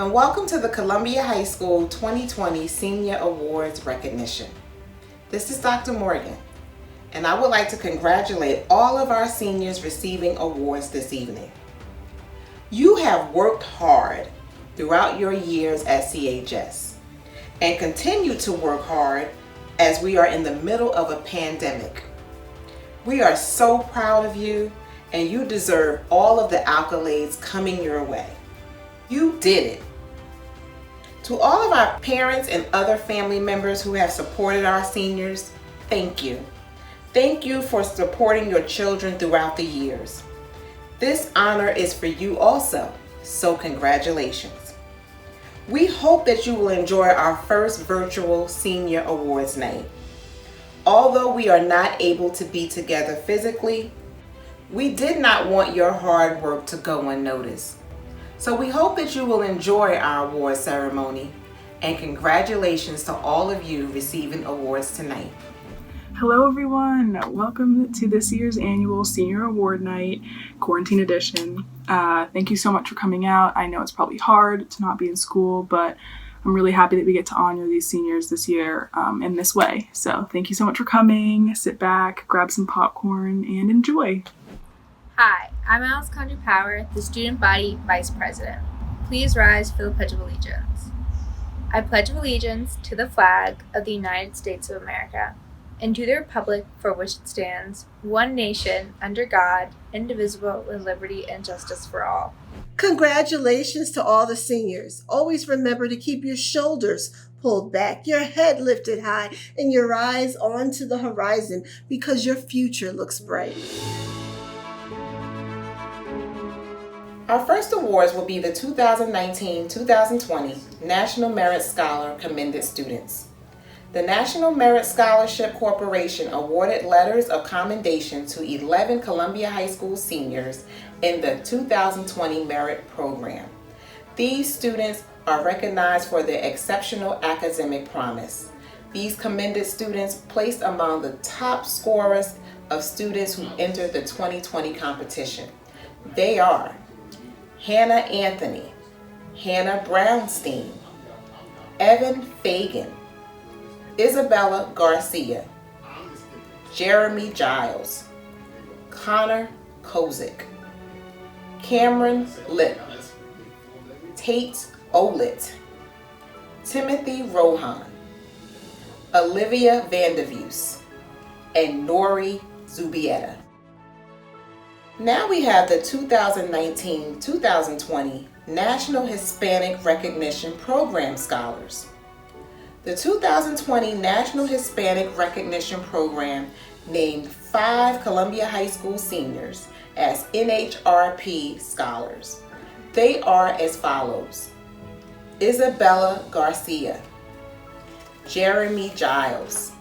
and welcome to the Columbia High School 2020 Senior Awards Recognition. This is Dr. Morgan, and I would like to congratulate all of our seniors receiving awards this evening. You have worked hard throughout your years at CHS and continue to work hard as we are in the middle of a pandemic. We are so proud of you, and you deserve all of the accolades coming your way. You did it. To all of our parents and other family members who have supported our seniors, thank you. Thank you for supporting your children throughout the years. This honor is for you also, so congratulations. We hope that you will enjoy our first virtual Senior Awards night. Although we are not able to be together physically, we did not want your hard work to go unnoticed. So we hope that you will enjoy our award ceremony, and congratulations to all of you receiving awards tonight. Hello everyone, welcome to this year's annual Senior Award Night, Quarantine Edition. Thank you so much for coming out. I know it's probably hard to not be in school, but I'm really happy that we get to honor these seniors this year in this way. So thank you so much for coming. Sit back, grab some popcorn, and enjoy. Hi, I'm Alice Condry Power, the Student Body Vice President. Please rise for the Pledge of Allegiance. I pledge allegiance to the flag of the United States of America and to the republic for which it stands, one nation, under God, indivisible, with liberty and justice for all. Congratulations to all the seniors. Always remember to keep your shoulders pulled back, your head lifted high, and your eyes onto the horizon because your future looks bright. Our first awards will be the 2019-2020 National Merit Scholar Commended Students. The National Merit Scholarship Corporation awarded letters of commendation to 11 Columbia High School seniors in the 2020 Merit Program. These students are recognized for their exceptional academic promise. These commended students placed among the top scorers of students who entered the 2020 competition. They are Hannah Anthony, Hannah Brownstein, Evan Fagan, Isabella Garcia, Jeremy Giles, Connor Kozik, Cameron Lip, Tate Olit, Timothy Rohan, Olivia Vandervus, and Nori Zubieta. Now we have the 2019-2020 National Hispanic Recognition Program Scholars. The 2020 National Hispanic Recognition Program named 5 Columbia High School seniors as NHRP Scholars. They are as follows: Isabella Garcia, Jeremy Giles,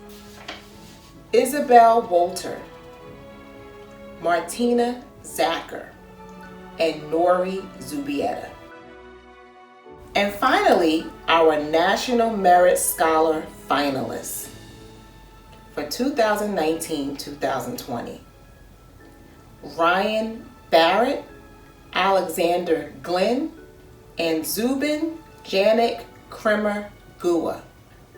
Isabel Wolter, Martina Zacher, and Nori Zubieta. And finally, our National Merit Scholar finalists for 2019-2020. Ryan Barrett, Alexander Glenn, and Zubin Janik Kremer Gua.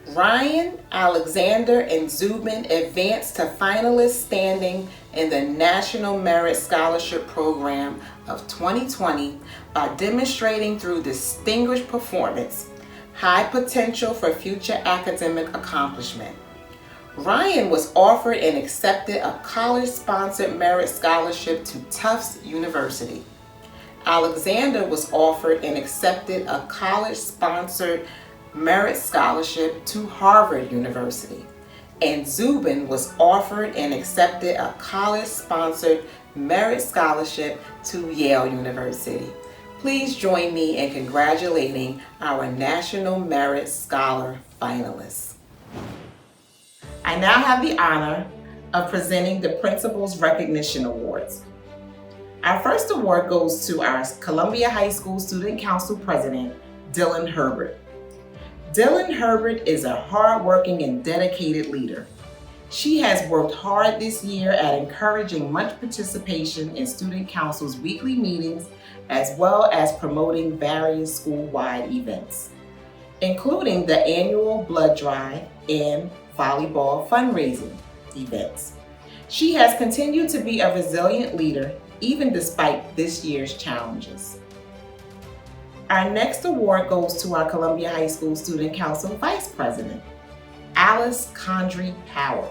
Ryan, Alexander, and Zubin advanced to finalist standing in the National Merit Scholarship Program of 2020 by demonstrating through distinguished performance, high potential for future academic accomplishment. Ryan was offered and accepted a college-sponsored merit scholarship to Tufts University. Alexander was offered and accepted a college-sponsored merit scholarship to Harvard University, and Zubin was offered and accepted a college-sponsored merit scholarship to Yale University. Please join me in congratulating our National Merit Scholar finalists. I now have the honor of presenting the Principal's Recognition Awards. Our first award goes to our Columbia High School Student Council President, Dylan Herbert. Dylan Herbert is a hardworking and dedicated leader. She has worked hard this year at encouraging much participation in Student Council's weekly meetings, as well as promoting various school-wide events, including the annual blood drive and volleyball fundraising events. She has continued to be a resilient leader, even despite this year's challenges. Our next award goes to our Columbia High School Student Council Vice President, Alice Condry Power.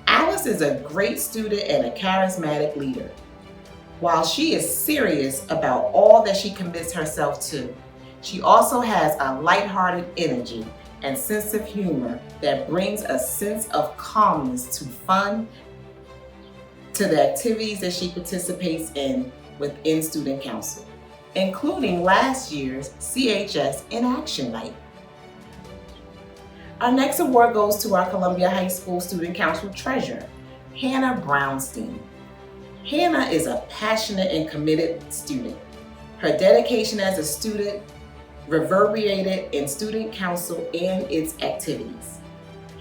Alice is a great student and a charismatic leader. While she is serious about all that she commits herself to, she also has a lighthearted energy and sense of humor that brings a sense of calmness to fun, to the activities that she participates in within Student Council, including last year's CHS in Action Night. Our next award goes to our Columbia High School Student Council Treasurer, Hannah Brownstein. Hannah is a passionate and committed student. Her dedication as a student reverberated in Student Council and its activities.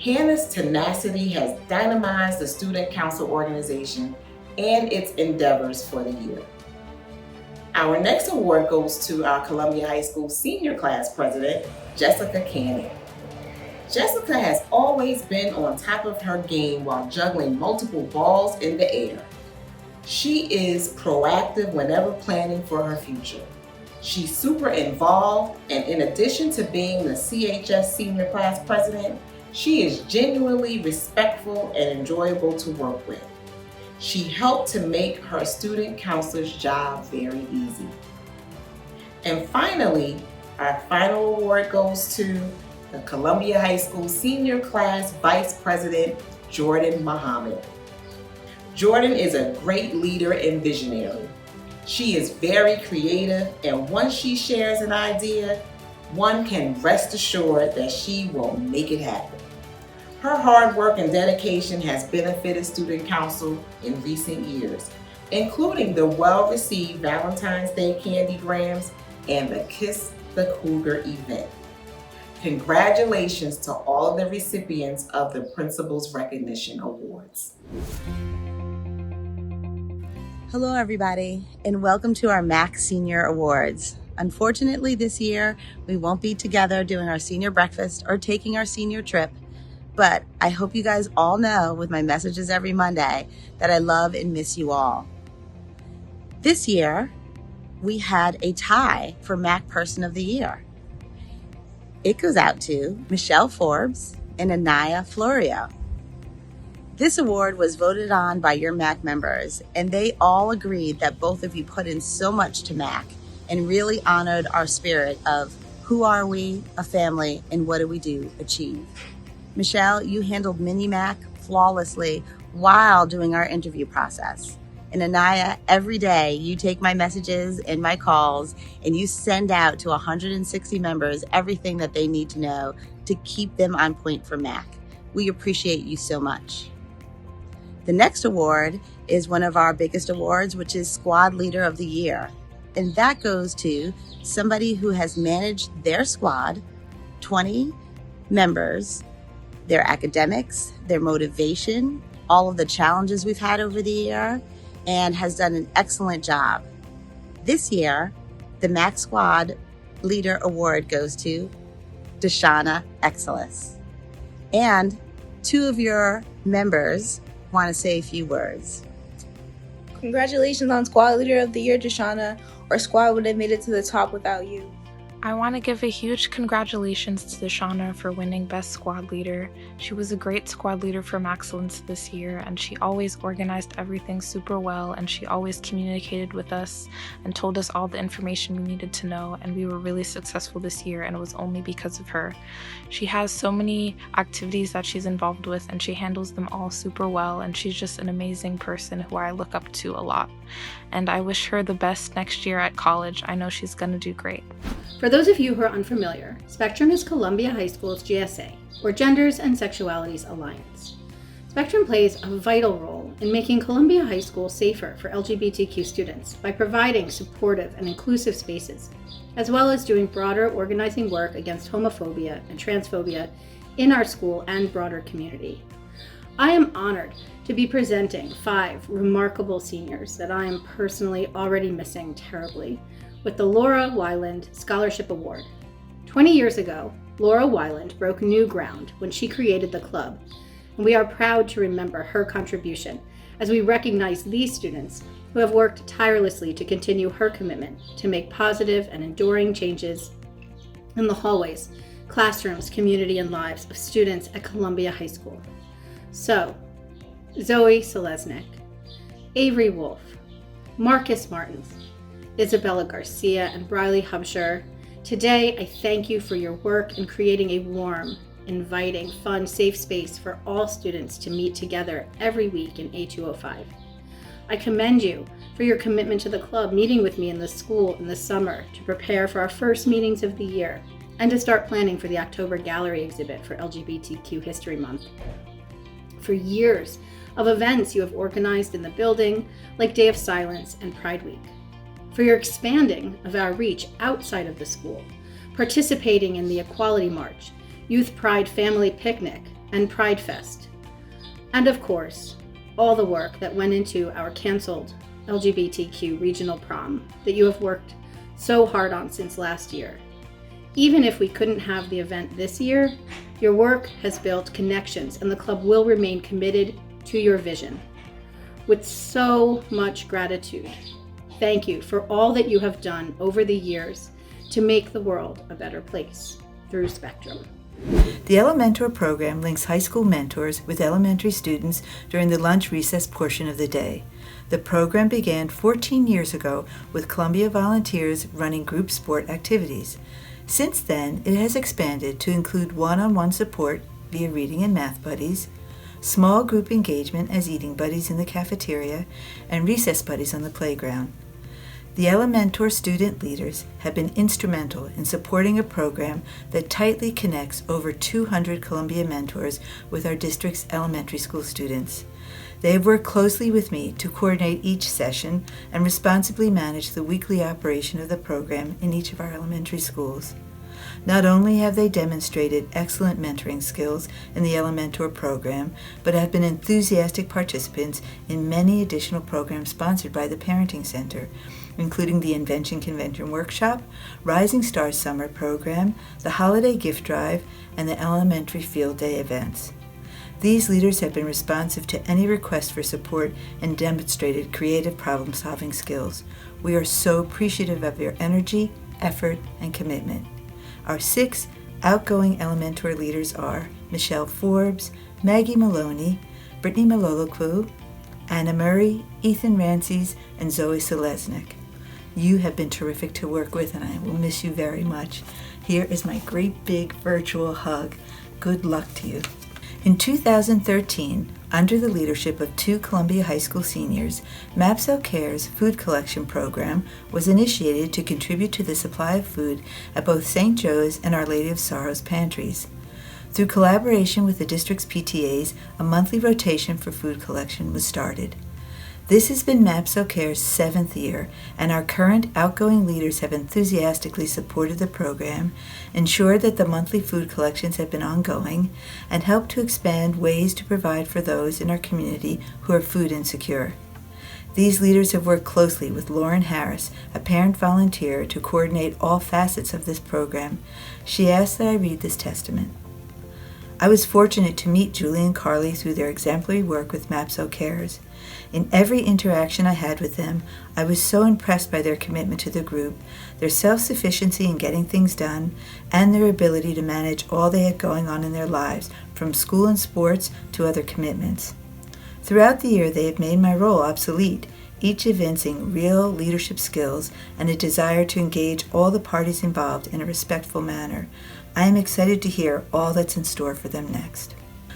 Hannah's tenacity has dynamized the Student Council organization and its endeavors for the year. Our next award goes to our Columbia High School Senior Class President, Jessica Canning. Jessica has always been on top of her game while juggling multiple balls in the air. She is proactive whenever planning for her future. She's super involved, and in addition to being the CHS Senior Class President, she is genuinely respectful and enjoyable to work with. She helped to make her student counselor's job very easy. And finally, our final award goes to the Columbia High School Senior Class Vice President, Jordan Muhammad. Jordan is a great leader and visionary. She is very creative, and once she shares an idea, one can rest assured that she will make it happen. Her hard work and dedication has benefited Student Council in recent years, including the well-received Valentine's Day candygrams and the Kiss the Cougar event. Congratulations to all of the recipients of the Principal's Recognition Awards. Hello everybody, and welcome to our MAC Senior Awards. Unfortunately this year, we won't be together doing our senior breakfast or taking our senior trip, but I hope you guys all know with my messages every Monday that I love and miss you all. This year, we had a tie for MAC Person of the Year. It goes out to Michelle Forbes and Anaya Florio. This award was voted on by your MAC members, and they all agreed that both of you put in so much to MAC and really honored our spirit of who are we, a family, and what do we do, achieve. Michelle, you handled Mini MAC flawlessly while doing our interview process. And Anaya, every day you take my messages and my calls and you send out to 160 members everything that they need to know to keep them on point for MAC. We appreciate you so much. The next award is one of our biggest awards, which is Squad Leader of the Year. And that goes to somebody who has managed their squad, 20 members, their academics, their motivation, all of the challenges we've had over the year, and has done an excellent job. This year, the MAC Squad Leader Award goes to Deshauna Exelis. And two of your members want to say a few words. Congratulations on Squad Leader of the Year, Deshauna. Our squad would have made it to the top without you. I want to give a huge congratulations to Deshauna for winning Best Squad Leader. She was a great squad leader from Excellence this year, and she always organized everything super well, and she always communicated with us and told us all the information we needed to know, and we were really successful this year, and it was only because of her. She has so many activities that she's involved with, and she handles them all super well, and she's just an amazing person who I look up to a lot. And I wish her the best next year at college. I know she's going to do great. For those of you who are unfamiliar, Spectrum is Columbia High School's GSA, or Genders and Sexualities Alliance. Spectrum plays a vital role in making Columbia High School safer for LGBTQ students by providing supportive and inclusive spaces, as well as doing broader organizing work against homophobia and transphobia in our school and broader community. I am honored to be presenting 5 remarkable seniors that I am personally already missing terribly with the Laura Weiland Scholarship Award. 20 years ago, Laura Weiland broke new ground when she created the club, and we are proud to remember her contribution as we recognize these students who have worked tirelessly to continue her commitment to make positive and enduring changes in the hallways, classrooms, community, and lives of students at Columbia High School. So, Zoe Selesnik, Avery Wolf, Marcus Martins, Isabella Garcia, and Briley Hubsher, today I thank you for your work in creating a warm, inviting, fun, safe space for all students to meet together every week in A205. I commend you for your commitment to the club, meeting with me in the school in the summer to prepare for our first meetings of the year and to start planning for the October gallery exhibit for LGBTQ History Month. For years of events you have organized in the building, like Day of Silence and Pride Week. For your expanding of our reach outside of the school, participating in the Equality March, Youth Pride Family Picnic, and Pride Fest. And of course, all the work that went into our canceled LGBTQ regional prom that you have worked so hard on since last year. Even if we couldn't have the event this year, your work has built connections and the club will remain committed to your vision. With so much gratitude, thank you for all that you have done over the years to make the world a better place through Spectrum. The Elementor program links high school mentors with elementary students during the lunch recess portion of the day. The program began 14 years ago with Columbia volunteers running group sport activities. Since then, it has expanded to include one-on-one support via reading and math buddies, small group engagement as eating buddies in the cafeteria, and recess buddies on the playground. The Elementor student leaders have been instrumental in supporting a program that tightly connects over 200 Columbia mentors with our district's elementary school students. They have worked closely with me to coordinate each session and responsibly manage the weekly operation of the program in each of our elementary schools. Not only have they demonstrated excellent mentoring skills in the Elementor program, but have been enthusiastic participants in many additional programs sponsored by the Parenting Center, including the Invention Convention Workshop, Rising Stars Summer Program, the Holiday Gift Drive, and the Elementary Field Day events. These leaders have been responsive to any request for support and demonstrated creative problem-solving skills. We are so appreciative of your energy, effort, and commitment. Our 6 outgoing Elementor leaders are Michelle Forbes, Maggie Maloney, Brittany Malolokwu, Anna Murray, Ethan Rancies, and Zoe Selesnik. You have been terrific to work with, and I will miss you very much. Here is my great big virtual hug. Good luck to you. In 2013, under the leadership of 2 Columbia High School seniors, MAPSO Cares food collection program was initiated to contribute to the supply of food at both St. Joe's and Our Lady of Sorrows pantries. Through collaboration with the district's PTAs, a monthly rotation for food collection was started. This has been MAPSO Care's 7th year, and our current outgoing leaders have enthusiastically supported the program, ensured that the monthly food collections have been ongoing, and helped to expand ways to provide for those in our community who are food insecure. These leaders have worked closely with Lauren Harris, a parent volunteer, to coordinate all facets of this program. She asked that I read this testament. I was fortunate to meet Julie and Carly through their exemplary work with MAPSO Cares. In every interaction I had with them, I was so impressed by their commitment to the group, their self-sufficiency in getting things done, and their ability to manage all they had going on in their lives, from school and sports to other commitments. Throughout the year, they have made my role obsolete, each evincing real leadership skills and a desire to engage all the parties involved in a respectful manner. I am excited to hear all that's in store for them next.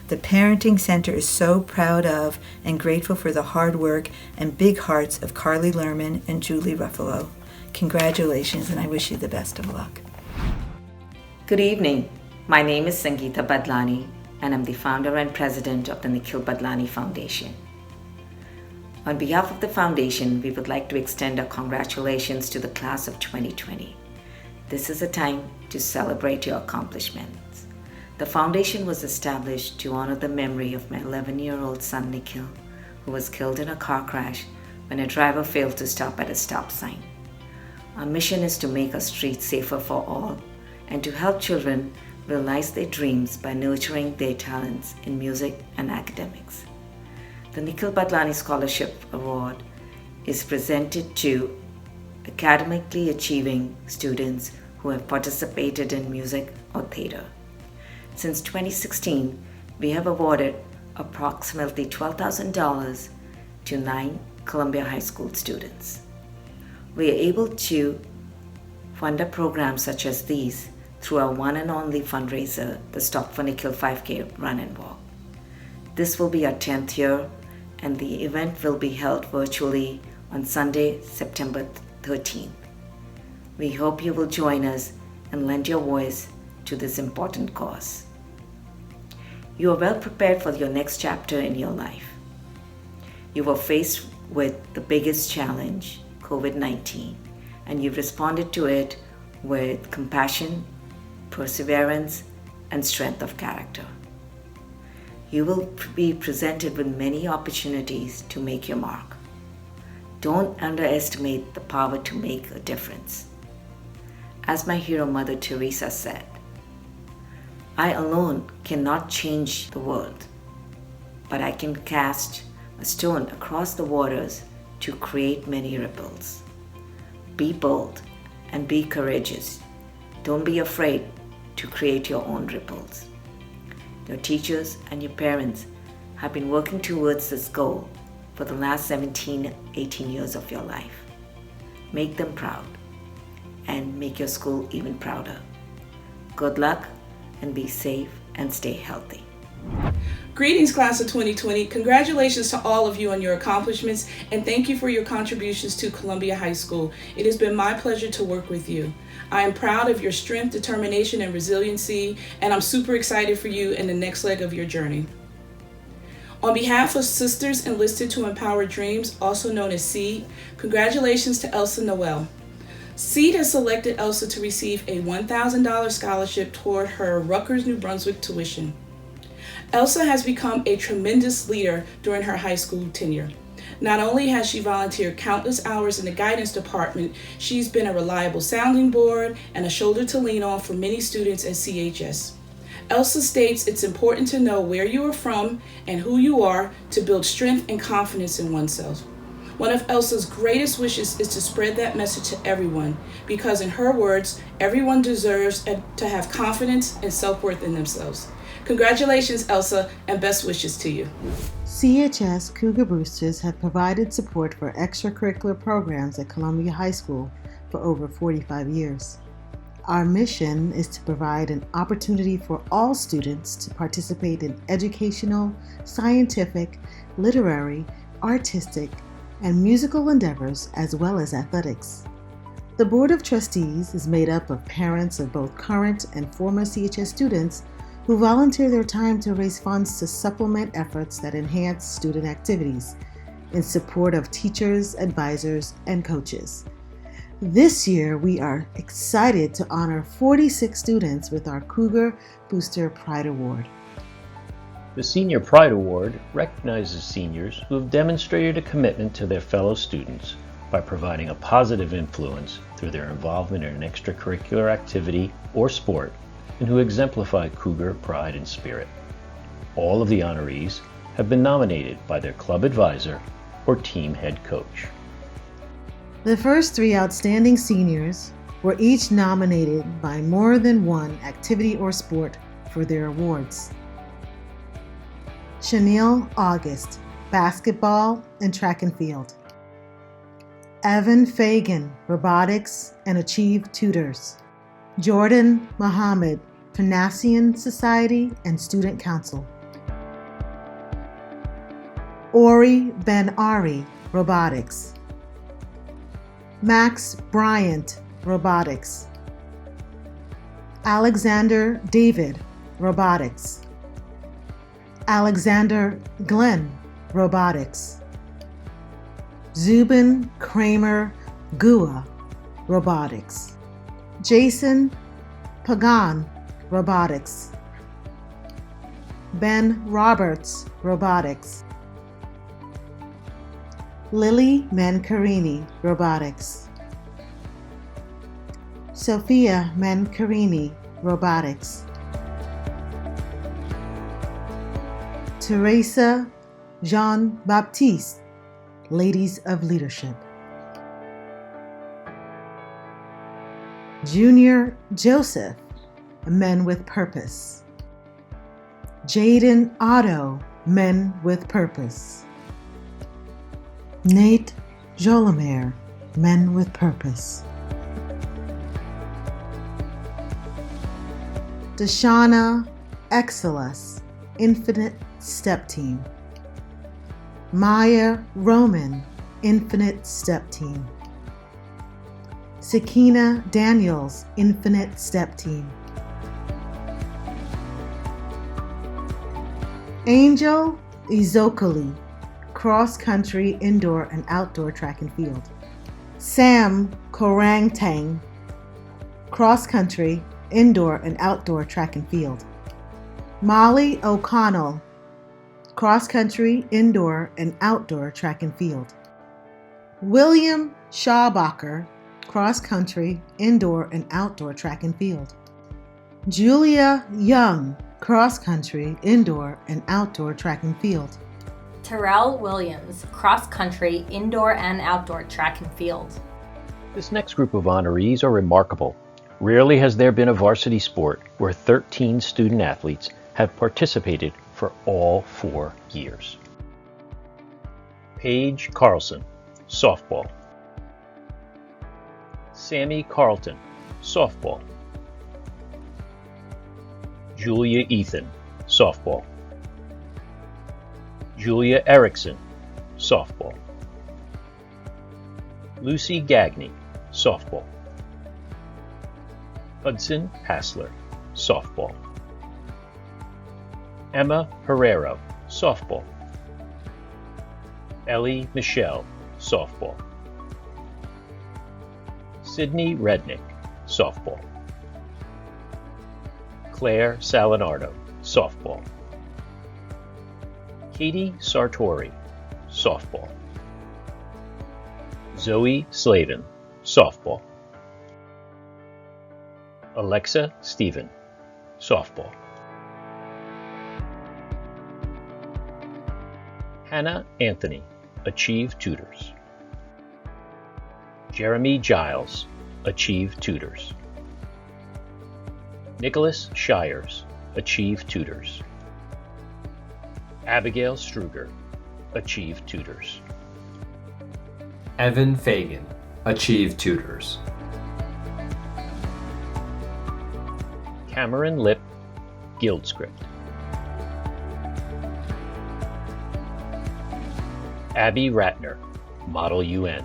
The Parenting Center is so proud of and grateful for the hard work and big hearts of Carly Lerman and Julie Ruffalo. Congratulations, and I wish you the best of luck. Good evening. My name is Sangeeta Badlani, and I'm the founder and president of the Nikhil Badlani Foundation. On behalf of the foundation, we would like to extend our congratulations to the class of 2020. This is a time to celebrate your accomplishments. The foundation was established to honor the memory of my 11-year-old son Nikhil, who was killed in a car crash when a driver failed to stop at a stop sign. Our mission is to make our streets safer for all and to help children realize their dreams by nurturing their talents in music and academics. The Nikhil Badlani Scholarship Award is presented to academically achieving students who have participated in music or theater. Since 2016, we have awarded approximately $12,000 to 9 Columbia High School students. We are able to fund a program such as these through our one and only fundraiser, the Stop for Nikhil 5K Run and Walk. This will be our 10th year, and the event will be held virtually on Sunday, September 13th. We hope you will join us and lend your voice to this important cause. You are well prepared for your next chapter in your life. You were faced with the biggest challenge, COVID-19, and you've responded to it with compassion, perseverance, and strength of character. You will be presented with many opportunities to make your mark. Don't underestimate the power to make a difference. As my hero Mother Teresa said, I alone cannot change the world, but I can cast a stone across the waters to create many ripples. Be bold and be courageous. Don't be afraid to create your own ripples. Your teachers and your parents have been working towards this goal for the last 18 years of your life. Make them proud and make your school even prouder. Good luck and be safe and stay healthy. Greetings, class of 2020. Congratulations to all of you on your accomplishments, and thank you for your contributions to Columbia High School. It has been my pleasure to work with you. I am proud of your strength, determination, and resiliency, and I'm super excited for you in the next leg of your journey. On behalf of Sisters Enlisted to Empower Dreams, also known as SEED, congratulations to Elsa Noel. SEED has selected Elsa to receive a $1,000 scholarship toward her Rutgers, New Brunswick tuition. Elsa has become a tremendous leader during her high school tenure. Not only has she volunteered countless hours in the guidance department, she's been a reliable sounding board and a shoulder to lean on for many students at CHS. Elsa states it's important to know where you are from and who you are to build strength and confidence in oneself. One of Elsa's greatest wishes is to spread that message to everyone, because in her words, everyone deserves to have confidence and self-worth in themselves. Congratulations, Elsa, and best wishes to you. CHS Cougar Boosters have provided support for extracurricular programs at Columbia High School for over 45 years. Our mission is to provide an opportunity for all students to participate in educational, scientific, literary, artistic, and musical endeavors, as well as athletics. The Board of Trustees is made up of parents of both current and former CHS students who volunteer their time to raise funds to supplement efforts that enhance student activities in support of teachers, advisors, and coaches. This year, we are excited to honor 46 students with our Cougar Booster Pride Award. The Senior Pride Award recognizes seniors who have demonstrated a commitment to their fellow students by providing a positive influence through their involvement in an extracurricular activity or sport, and who exemplify Cougar pride and spirit. All of the honorees have been nominated by their club advisor or team head coach. The first 3 outstanding seniors were each nominated by more than one activity or sport for their awards. Chanel August, basketball and track and field. Evan Fagan, robotics and Achieve Tutors. Jordan Muhammad, Panasian Society and Student Council. Ori Ben Ari, robotics. Max Bryant, robotics. Alexander David, robotics. Alexander Glenn, robotics. Zubin Kramer Gua, robotics. Jason Pagan, robotics. Ben Roberts, Robotics. Lily Mancarini, Robotics. Sophia Mancarini, Robotics. Teresa Jean-Baptiste, Ladies of Leadership. Junior Joseph, Men with Purpose. Jaden Otto, Men with Purpose. Nate Jolimer, Men with Purpose. Deshauna Exelis, Infinite Step Team. Maya Roman, Infinite Step Team. Sakina Daniels, Infinite Step Team. Angel Izokali, Cross Country, Indoor and Outdoor Track and Field. Sam Korangtang, Cross Country, Indoor and Outdoor Track and Field. Molly O'Connell, Cross Country, Indoor and Outdoor Track and Field. William Schaubacher, Cross Country, Indoor and Outdoor Track and Field. Julia Young, Cross Country, Indoor and Outdoor Track and Field. Terrell Williams, Cross Country, Indoor and Outdoor Track and Field. This next group of honorees are remarkable. Rarely has there been a varsity sport where 13 student athletes have participated for all 4 years. Paige Carlson, softball. Sammy Carlton, softball. Julia Ethan, softball. Julia Erickson, softball. Lucy Gagney, softball. Hudson Hassler, softball. Emma Herrero, softball. Ellie Michelle, softball. Sydney Rednick, softball. Claire Salinardo, softball. Katie Sartori, softball. Zoe Slavin, softball. Alexa Stephen, softball. Hannah Anthony, Achieve Tutors. Jeremy Giles, Achieve Tutors. Nicholas Shires, Achieve Tutors. Abigail Struger, Achieve Tutors. Evan Fagan, Achieve Tutors. Cameron Lip, Guild Script. Abby Ratner, Model UN.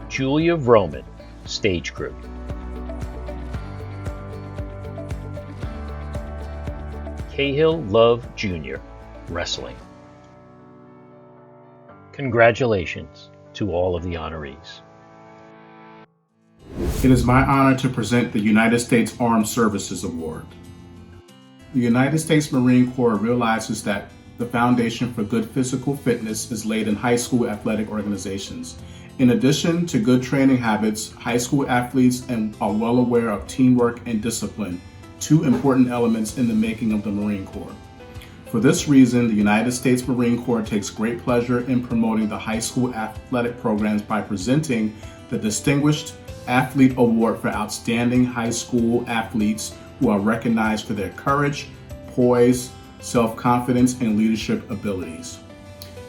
Julia Vroman, Stage Crew. Cahill Love Jr., Wrestling. Congratulations to all of the honorees. It is my honor to present the United States Armed Services Award. The United States Marine Corps realizes that the foundation for good physical fitness is laid in high school athletic organizations. In addition to good training habits, high school athletes are well aware of teamwork and discipline, 2 important elements in the making of the Marine Corps. For this reason, the United States Marine Corps takes great pleasure in promoting the high school athletic programs by presenting the Distinguished Athlete Award for outstanding high school athletes who are recognized for their courage, poise, self-confidence, and leadership abilities.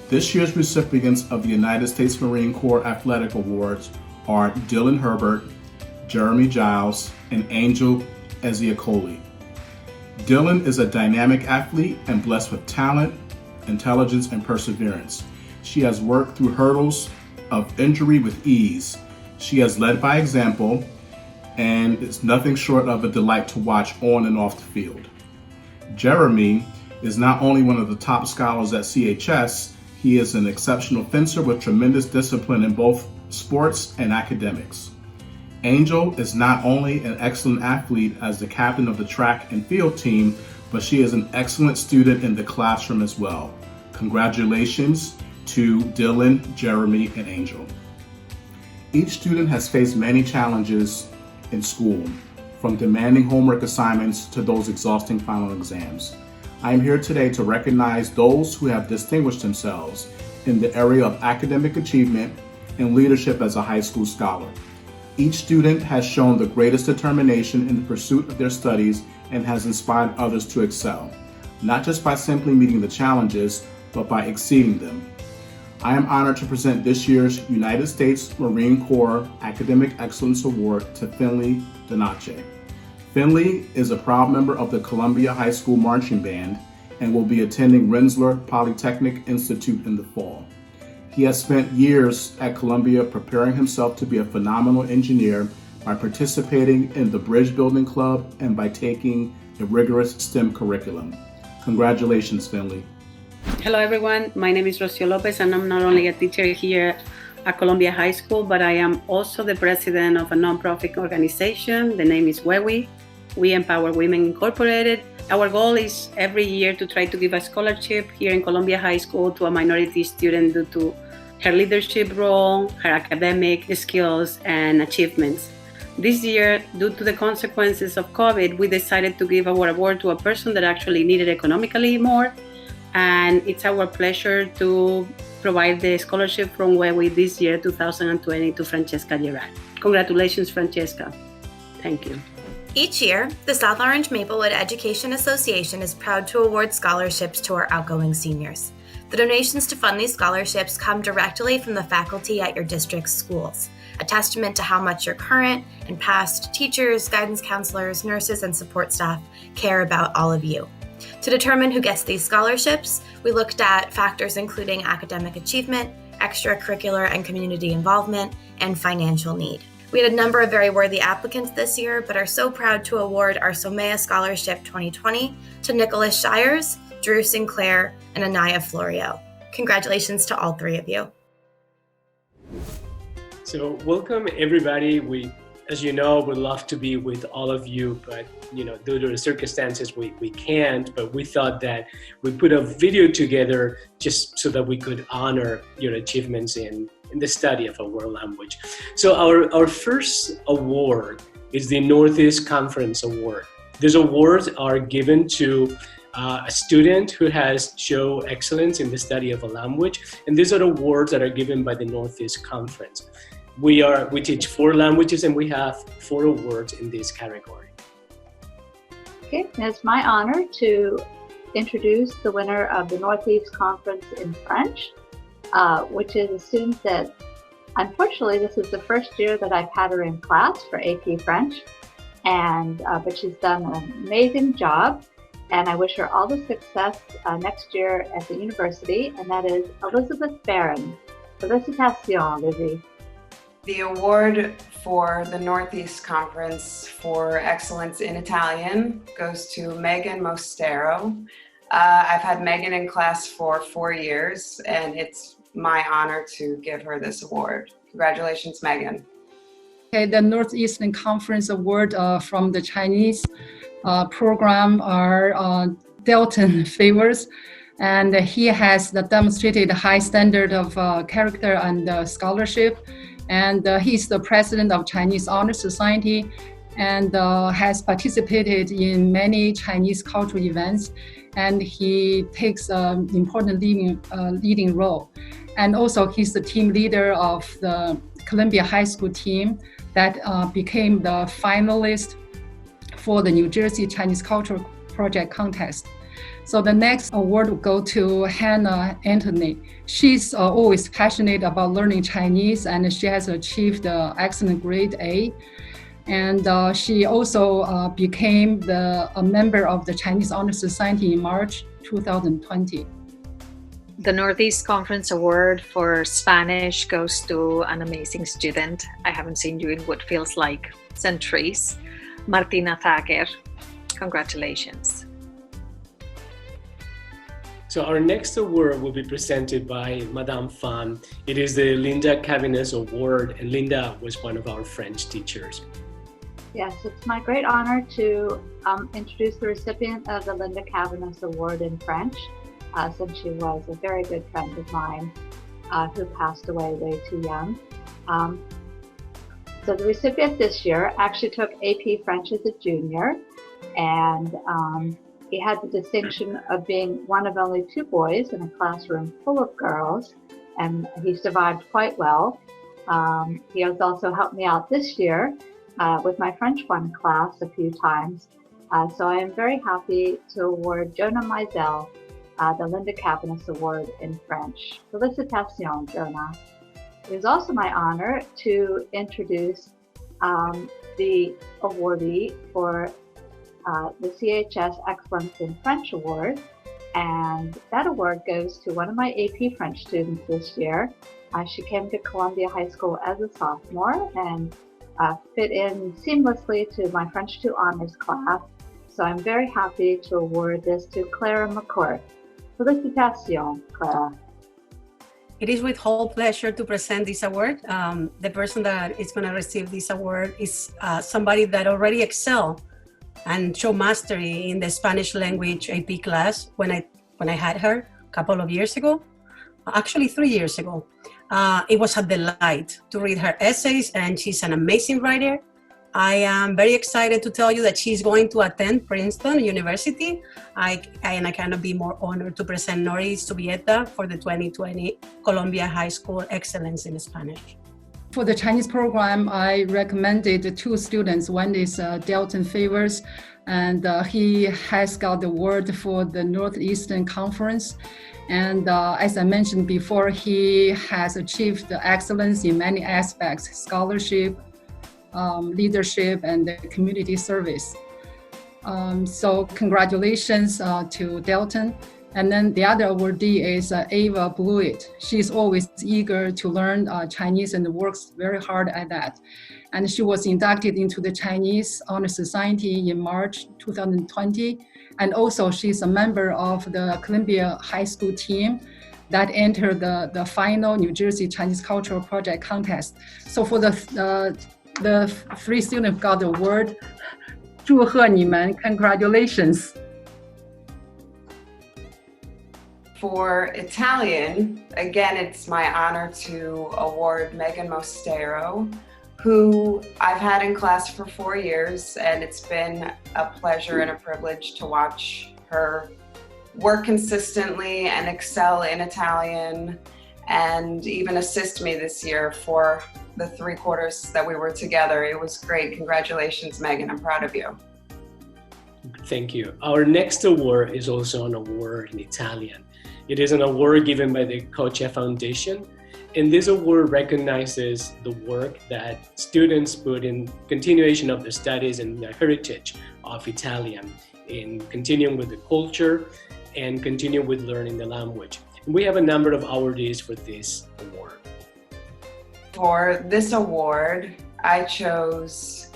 This year's recipients of the United States Marine Corps Athletic Awards are Dylan Herbert, Jeremy Giles, and Angel Ezeakoli. Dylan is a dynamic athlete and blessed with talent, intelligence, and perseverance. She has worked through hurdles of injury with ease. She has led by example and is nothing short of a delight to watch on and off the field. Jeremy is not only one of the top scholars at CHS, he is an exceptional fencer with tremendous discipline in both sports and academics. Angel is not only an excellent athlete as the captain of the track and field team, but she is an excellent student in the classroom as well. Congratulations to Dylan, Jeremy, and Angel. Each student has faced many challenges in school, from demanding homework assignments to those exhausting final exams. I am here today to recognize those who have distinguished themselves in the area of academic achievement and leadership as a high school scholar. Each student has shown the greatest determination in the pursuit of their studies and has inspired others to excel, not just by simply meeting the challenges, but by exceeding them. I am honored to present this year's United States Marine Corps Academic Excellence Award to Finley Donache. Finley is a proud member of the Columbia High School Marching Band and will be attending Rensselaer Polytechnic Institute in the fall. He has spent years at Columbia preparing himself to be a phenomenal engineer by participating in the Bridge Building Club and by taking a rigorous STEM curriculum. Congratulations, Finley. Hello everyone, my name is Rocio Lopez and I'm not only a teacher here at Columbia High School, but I am also the president of a nonprofit organization. The name is WEWI. We Empower Women Incorporated. Our goal is every year to try to give a scholarship here in Columbia High School to a minority student due to her leadership role, her academic skills, and achievements. This year, due to the consequences of COVID, we decided to give our award to a person that actually needed economically more. And it's our pleasure to provide the scholarship from WEWI this year, 2020, to Francesca Gerard. Congratulations, Francesca. Thank you. Each year, the South Orange Maplewood Education Association is proud to award scholarships to our outgoing seniors. The donations to fund these scholarships come directly from the faculty at your district's schools, a testament to how much your current and past teachers, guidance counselors, nurses, and support staff care about all of you. To determine who gets these scholarships, we looked at factors including academic achievement, extracurricular and community involvement, and financial need. We had a number of very worthy applicants this year, but are so proud to award our Somea Scholarship 2020 to Nicholas Shires, Drew Sinclair, and Anaya Florio. Congratulations to all three of you. So welcome everybody. We, as you know, would love to be with all of you, but due to the circumstances, we can't, but we thought that we put a video together just so that we could honor your achievements in the study of a world language. So our first award is the Northeast Conference Award. These awards are given to a student who has shown excellence in the study of a language, and these are awards that are given by the Northeast Conference. We teach 4 languages and we have 4 awards in this category. Okay, it's my honor to introduce the winner of the Northeast Conference in French, which is a student that, unfortunately, this is the first year that I've had her in class for AP French, and but she's done an amazing job, and I wish her all the success next year at the university, and that is Elizabeth Barron. Félicitations, Lizzie. The award for the Northeast Conference for Excellence in Italian goes to Megan Mostero. I've had Megan in class for 4 years, and it's my honor to give her this award. Congratulations, Megan. Okay, the Northeastern Conference Award from the Chinese program are Delton Favors, and he has demonstrated a high standard of character and scholarship. And he's the president of Chinese Honor Society and has participated in many Chinese cultural events. And he takes an important leading role. And also he's the team leader of the Columbia High School team that became the finalist for the New Jersey Chinese Cultural Project Contest. So the next award will go to Hannah Anthony. She's always passionate about learning Chinese, and she has achieved excellent grade A. And she also became a member of the Chinese Honor Society in March 2020. The Northeast Conference Award for Spanish goes to an amazing student. I haven't seen you in what feels like centuries, Martina Thacker. Congratulations. So our next award will be presented by Madame Fan. It is the Linda Cabinet Award, and Linda was one of our French teachers. Yes, it's my great honor to introduce the recipient of the Linda Cabinet Award in French, since she was a very good friend of mine who passed away way too young. So the recipient this year actually took AP French as a junior, and he had the distinction of being one of only 2 boys in a classroom full of girls, and he survived quite well. He has also helped me out this year with my French 1 class a few times. So I am very happy to award Jonah Mizell the Linda Cabinet Award in French. Félicitations, Jonah. It is also my honor to introduce the awardee for the CHS Excellence in French Award, and that award goes to one of my AP French students this year. She came to Columbia High School as a sophomore and fit in seamlessly to my French 2 honors class, so I'm very happy to award this to Clara McCourt. Félicitations, Clara. It is with whole pleasure to present this award. The person that is going to receive this award is somebody that already excelled and show mastery in the Spanish language AP class when I had her a couple of years ago, actually 3 years ago. It was a delight to read her essays, and she's an amazing writer. I am very excited to tell you that she's going to attend Princeton University. I cannot be more honored to present Nori Subieta for the 2020 Columbia High School Excellence in Spanish. For the Chinese program, I recommended 2 students. One is Delton Favors, and he has got the award for the Northeastern Conference. And as I mentioned before, he has achieved excellence in many aspects: scholarship, leadership, and community service. So congratulations to Delton. And then the other awardee is Ava Blewett. She's always eager to learn Chinese and works very hard at that. And she was inducted into the Chinese Honor Society in March 2020. And also she's a member of the Columbia High School team that entered the final New Jersey Chinese Cultural Project contest. So for the 3 students who got the award, 祝贺你们, congratulations. For Italian, again, it's my honor to award Megan Mostero, who I've had in class for 4 years, and it's been a pleasure and a privilege to watch her work consistently and excel in Italian, and even assist me this year for the 3 quarters that we were together. It was great. Congratulations, Megan. I'm proud of you. Thank you. Our next award is also an award in Italian. It is an award given by the CHS Foundation, and this award recognizes the work that students put in continuation of the studies and the heritage of Italian, in continuing with the culture and continue with learning the language. And we have a number of awardees for this award. For this award, I chose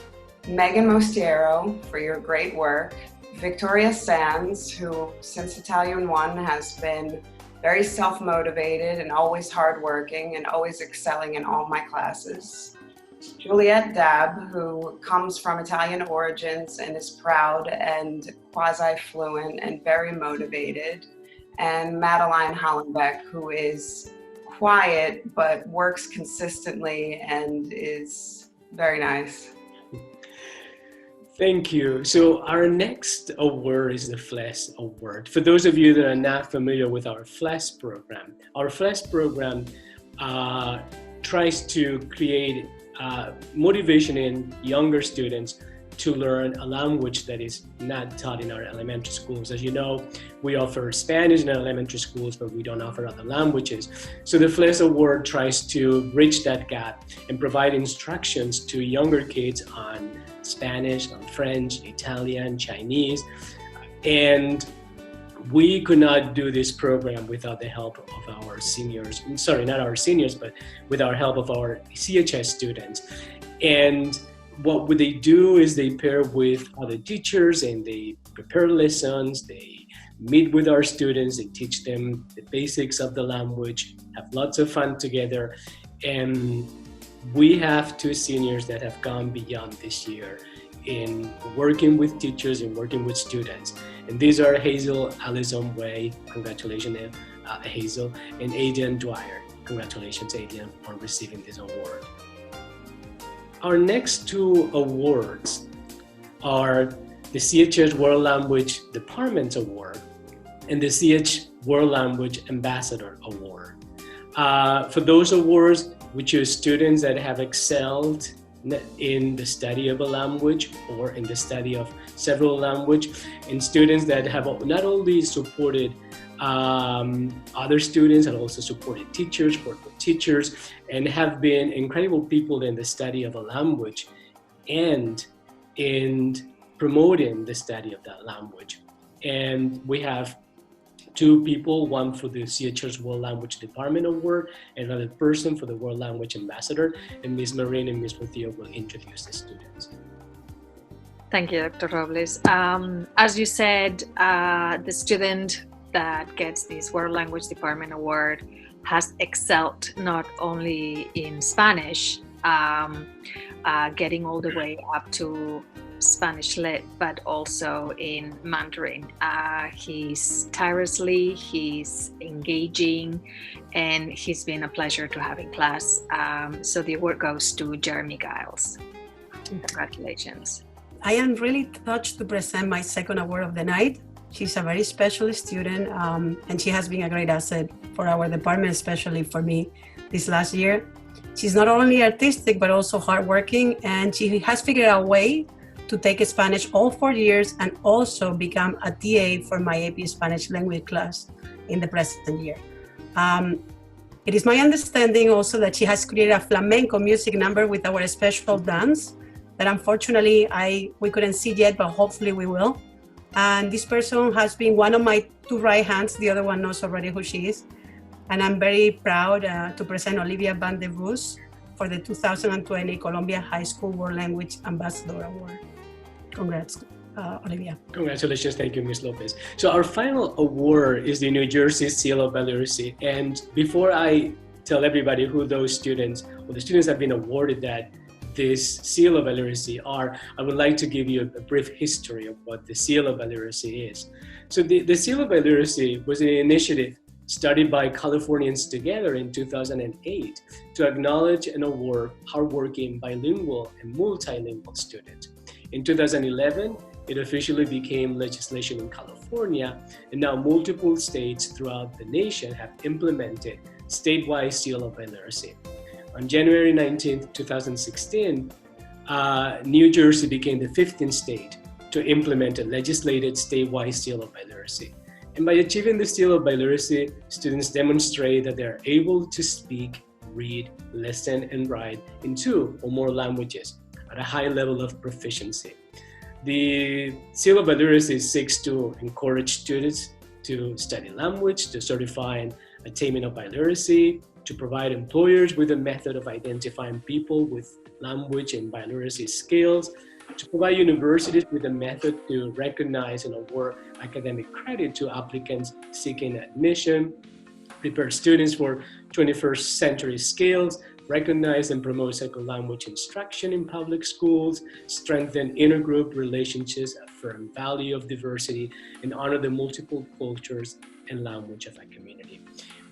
Megan Mostero for your great work, Victoria Sands, who since Italian 1 has been very self-motivated and always hardworking and always excelling in all my classes, Juliette Dab, who comes from Italian origins and is proud and quasi-fluent and very motivated, and Madeline Hollenbeck, who is quiet but works consistently and is very nice. Thank you. So our next award is the FLES Award. For those of you that are not familiar with our FLES program, our FLES program tries to create motivation in younger students to learn a language that is not taught in our elementary schools. As you know, we offer Spanish in our elementary schools, but we don't offer other languages. So the FLES Award tries to bridge that gap and provide instructions to younger kids on Spanish, on French, Italian, Chinese. And we could not do this program without the help of our seniors. Sorry, not our seniors, but with our help of our CHS students. And what they do is they pair with other teachers and they prepare lessons, they meet with our students and teach them the basics of the language, have lots of fun together. And we have 2 seniors that have gone beyond this year in working with teachers and working with students. And these are Hazel Allison Way, congratulations Hazel, and Adrian Dwyer. Congratulations Adrian on receiving this award. Our next 2 awards are the CHS World Language Department Award and the CH World Language Ambassador Award. For those awards, we choose students that have excelled in the study of a language or in the study of several languages, and students that have not only supported other students and also supported teachers, worked with teachers, and have been incredible people in the study of a language and in promoting the study of that language. And we have 2 people, one for the CHS World Language Department Award, and another person for the World Language Ambassador, and Ms. Maureen and Ms. Rocío will introduce the students. Thank you, Dr. Robles. As you said, the student that gets this World Language Department Award has excelled not only in Spanish, getting all the way up to Spanish Lit, but also in Mandarin. He's tirelessly, he's engaging, and he's been a pleasure to have in class. So the award goes to Jeremy Giles. Congratulations. I am really touched to present my second award of the night. She's a very special student, and she has been a great asset for our department, especially for me this last year. She's not only artistic, but also hardworking, and she has figured out a way to take Spanish all 4 years and also become a TA for my AP Spanish language class in the present year. It is my understanding also that she has created a flamenco music number with our special dance that unfortunately we couldn't see yet, but hopefully we will. And this person has been one of my 2 right hands. The other one knows already who she is. And I'm very proud to present Olivia Van de Voos for the 2020 Columbia High School World Language Ambassador Award. Congrats, Olivia. Congratulations, thank you, Ms. Lopez. So our final award is the New Jersey Seal of Literacy. And before I tell everybody who those students, or the students have been awarded this Seal of Literacy are, I would like to give you a brief history of what the Seal of Literacy is. So the Seal of Literacy was an initiative started by Californians together in 2008 to acknowledge and award hardworking bilingual and multilingual students. In 2011, it officially became legislation in California, and now multiple states throughout the nation have implemented statewide Seal of Literacy. On January 19, 2016, New Jersey became the 15th state to implement a legislated statewide Seal of Literacy. And by achieving the Seal of Literacy, students demonstrate that they're able to speak, read, listen, and write in 2 or more languages at a high level of proficiency. The Seal of Literacy seeks to encourage students to study language, to certify attainment of biliteracy, to provide employers with a method of identifying people with language and biliteracy skills, to provide universities with a method to recognize and award academic credit to applicants seeking admission, prepare students for 21st century skills, recognize and promote second language instruction in public schools, strengthen intergroup relationships, affirm value of diversity, and honor the multiple cultures and language of a community.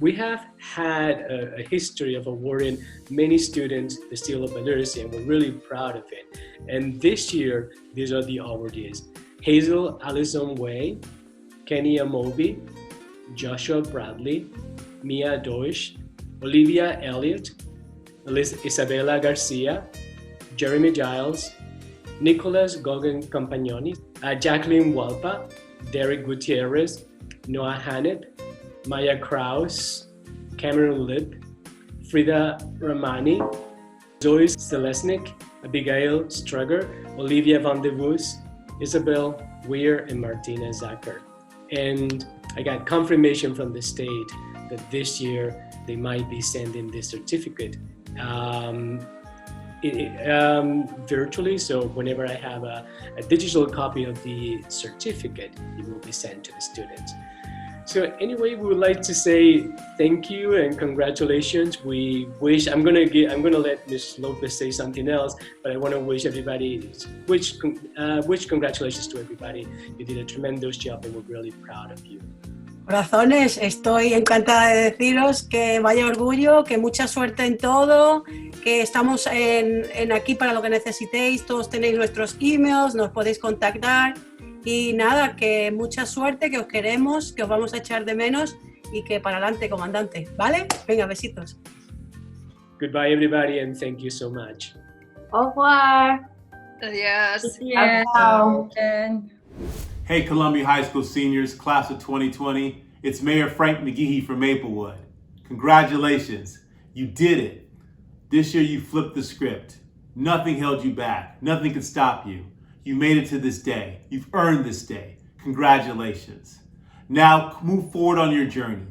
We have had a history of awarding many students the Seal of Literacy, and we're really proud of it. And this year, these are the awardees: Hazel Allison Way, Kenny Amobi, Joshua Bradley, Mia Deutsch, Olivia Elliott, Isabella Garcia, Jeremy Giles, Nicholas Gogan Campagnoni, Jacqueline Walpa, Derek Gutierrez, Noah Hannett, Maya Kraus, Cameron Lip, Frida Ramani, Zoe Selesnik, Abigail Struger, Olivia Van de Voos, Isabel Weir, and Martina Zacher. And I got confirmation from the state that this year they might be sending this certificate virtually. So whenever I have a digital copy of the certificate, it will be sent to the students. So anyway, we would like to say thank you and congratulations. We wish, I'm gonna let Ms. Lopez say something else, but I want to wish everybody, wish congratulations to everybody. You did a tremendous job and we're really proud of you. Corazones, estoy encantada de deciros que vaya orgullo, que mucha suerte en todo, que estamos en aquí para lo que necesitéis, todos tenéis nuestros emails, nos podéis contactar. Y nada, que mucha suerte, que os queremos, que os vamos a echar de menos y que para adelante, comandante, ¿vale? Venga, besitos. Goodbye, everybody, and thank you so much. Au revoir. Adios. Hey, Columbia High School seniors, class of 2020. It's Mayor Frank McGehee from Maplewood. Congratulations, you did it. This year you flipped the script. Nothing held you back. Nothing could stop you. You made it to this day. You've earned this day. Congratulations. Now move forward on your journey.